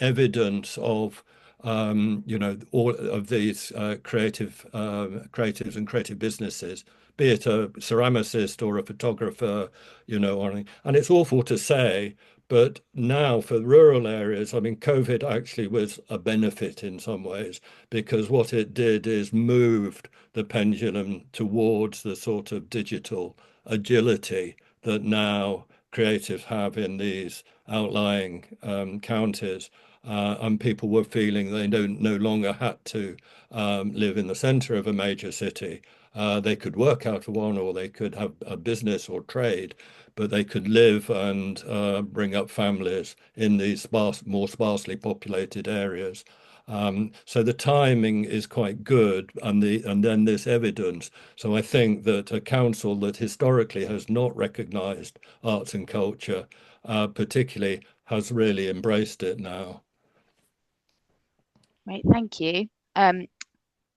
evidence of all of these creatives and creative businesses, be it a ceramicist or a photographer, and it's awful to say, but now for rural areas, I mean, COVID actually was a benefit in some ways, because what it did is moved the pendulum towards the sort of digital agility that now creatives have in these outlying counties. And people were feeling they no longer had to live in the center of a major city. They could work out of one, or they could have a business or trade, but they could live and bring up families in these more sparsely populated areas. So the timing is quite good, and then this evidence. So I think that a council that historically has not recognised arts and culture, particularly, has really embraced it now. Right, thank you.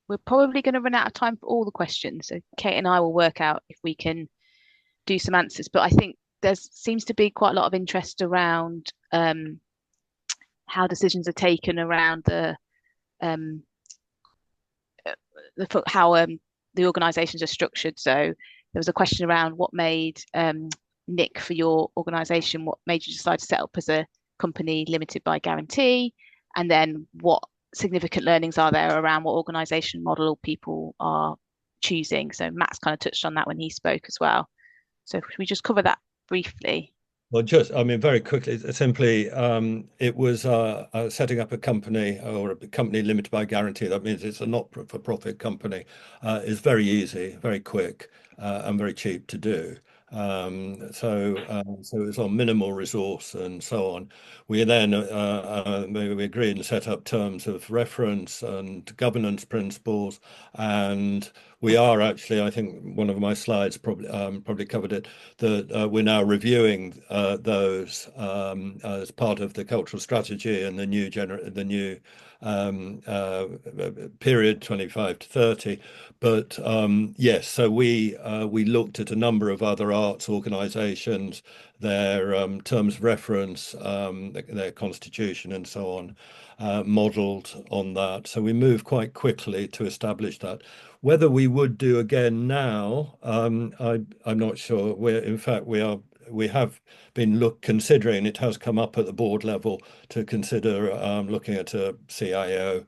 We're probably going to run out of time for all the questions, so Kate and I will work out if we can do some answers. But I think there seems to be quite a lot of interest around how decisions are taken around how the organisations are structured. So there was a question around what made Nick, for your organisation, what made you decide to set up as a company limited by guarantee, and then what significant learnings are there around what organisation model people are choosing. So Matt's kind of touched on that when he spoke as well. So if we just cover that briefly. Well, very quickly, simply, it was setting up a company, or a company limited by guarantee. That means it's a not-for-profit company. It's very easy, very quick, and very cheap to do. So it was on minimal resource and so on. We then we agreed and set up terms of reference and governance principles, and we are actually, I think one of my slides probably covered it, that we're now reviewing those as part of the cultural strategy and the new period 25 to 30. But yes, so we looked at a number of other arts organizations, their terms of reference, their constitution and so on, modeled on that. So we moved quite quickly to establish that. Whether we would do again now, I'm not sure. We have been considering, it has come up at the board level to consider looking at a CIO.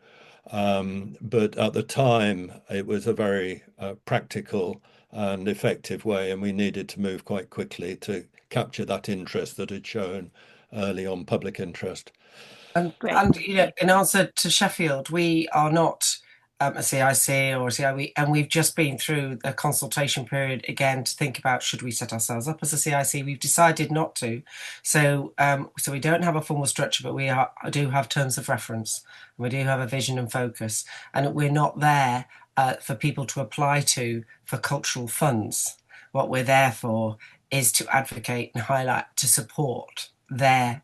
But at the time, it was a very practical and effective way, and we needed to move quite quickly to capture that interest that had shown early on, public interest. And in answer to Sheffield, we are not a CIC or a CIW, and we've just been through the consultation period again to think about should we set ourselves up as a CIC. We've decided not to, so we don't have a formal structure, but we do have terms of reference, and we do have a vision and focus, and we're not there for people to apply to for cultural funds. What we're there for is to advocate and highlight, to support their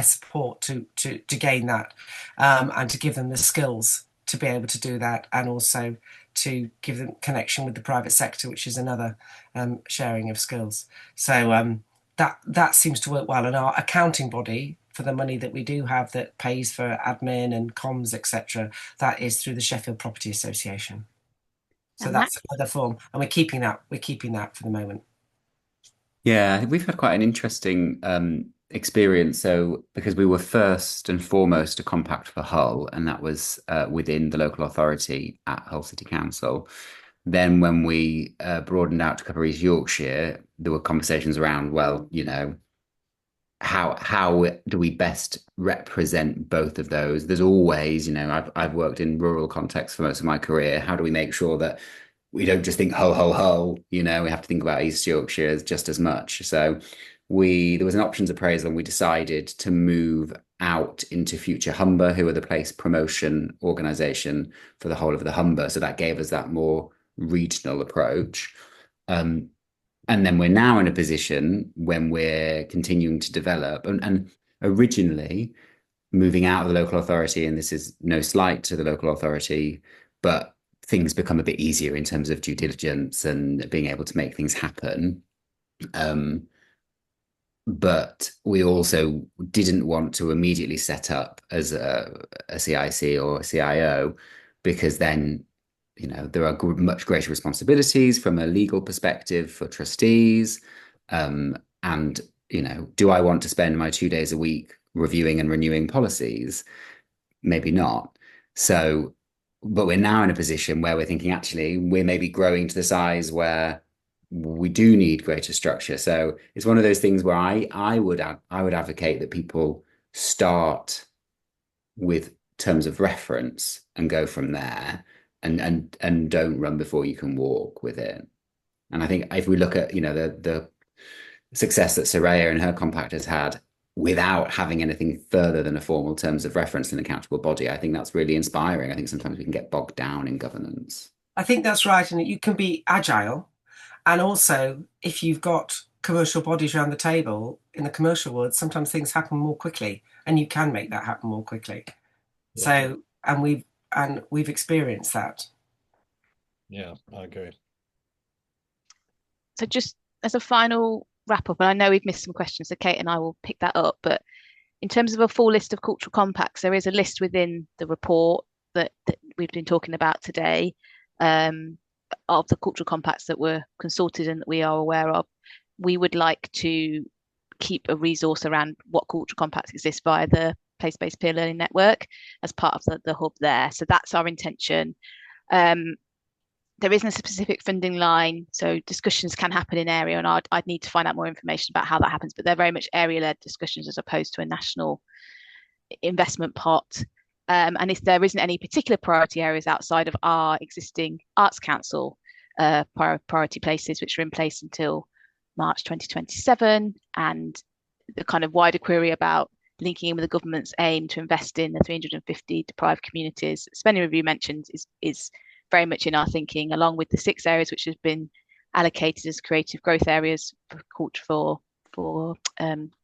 support to gain that, and to give them the skills to be able to do that, and also to give them connection with the private sector, which is another sharing of skills. So that seems to work well. And our accounting body for the money that we do have that pays for admin and comms, etc., that is through the Sheffield Property Association. So And that's another form, and we're keeping that for the moment. Yeah, we've had quite an interesting experience. So because we were first and foremost a compact for Hull, and that was within the local authority at Hull City Council. Then when we broadened out to cover East Yorkshire, there were conversations around, well, you know, how do we best represent both of those? There's always, you know, I've worked in rural contexts for most of my career. How do we make sure that we don't just think Hull, you know, we have to think about East Yorkshire just as much. So there was an options appraisal, and we decided to move out into Future Humber, who are the place promotion organisation for the whole of the Humber. So that gave us that more regional approach. And then we're now in a position when we're continuing to develop, and originally moving out of the local authority, and this is no slight to the local authority, but things become a bit easier in terms of due diligence and being able to make things happen. But we also didn't want to immediately set up as a CIC or a CIO, because then, you know, there are much greater responsibilities from a legal perspective for trustees. And, you know, do I want to spend my 2 days a week reviewing and renewing policies? Maybe not. So, but we're now in a position where we're thinking, actually, we're maybe growing to the size where we do need greater structure. So it's one of those things where I would advocate that people start with terms of reference and go from there, and don't run before you can walk with it. And I think if we look at, you know, the success that Soraya and her compact has had without having anything further than a formal terms of reference and accountable body, I think that's really inspiring. I think sometimes we can get bogged down in governance. I think that's right, and you can be agile. And also, if you've got commercial bodies around the table in the commercial world, sometimes things happen more quickly, and you can make that happen more quickly. Yeah. So, and we've experienced that. Yeah, I agree. So just as a final wrap up, and I know we've missed some questions, so Kate and I will pick that up, but in terms of a full list of cultural compacts, there is a list within the report that we've been talking about today, of the cultural compacts that were consulted and that we are aware of. We would like to keep a resource around what cultural compacts exist via the place-based peer learning network as part of the hub there. So that's our intention. There isn't a specific funding line, so discussions can happen in area, and I'd need to find out more information about how that happens, but they're very much area-led discussions as opposed to a national investment pot. And if there isn't any particular priority areas outside of our existing Arts Council priority places, which are in place until March 2027, and the kind of wider query about linking in with the government's aim to invest in the 350 deprived communities, spending review mentioned is very much in our thinking, along with the 6 areas which have been allocated as creative growth areas for culture for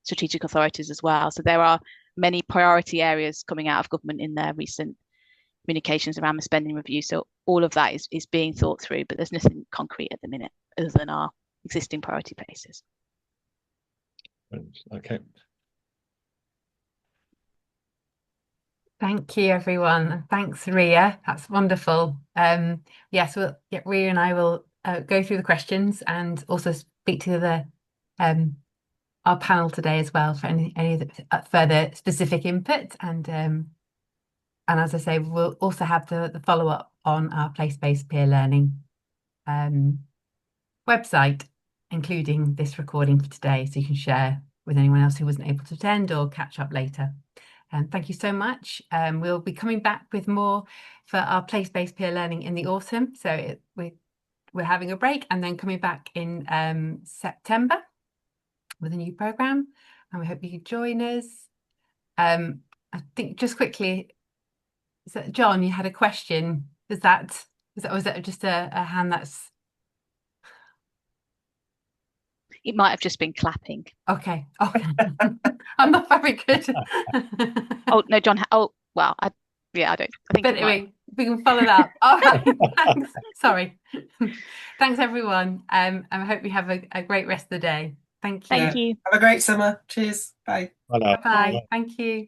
strategic authorities as well. So there are many priority areas coming out of government in their recent communications around the spending review. So all of that is being thought through, but there's nothing concrete at the minute other than our existing priority places. Okay. Thank you, everyone. Thanks, Ria. That's wonderful. Yes, Ria and I will go through the questions and also speak to our panel today as well for any further specific input. And as I say, we'll also have the follow-up on our place-based peer learning website, including this recording for today, so you can share with anyone else who wasn't able to attend or catch up later. And thank you so much. We'll be coming back with more for our place-based peer learning in the autumn. So we're having a break and then coming back in September with a new programme, and we hope you can join us. I think just quickly, so John, you had a question. Was that just a hand that's... It might have just been clapping. Okay. I'm not very good. Oh no, John. Oh well, I don't. I think. But anyway, we can follow that up. All right. Thanks. Sorry. Thanks everyone. And I hope you have a great rest of the day. Thank you. Thank you. Have a great summer. Cheers. Bye. Bye now. Bye. Thank you.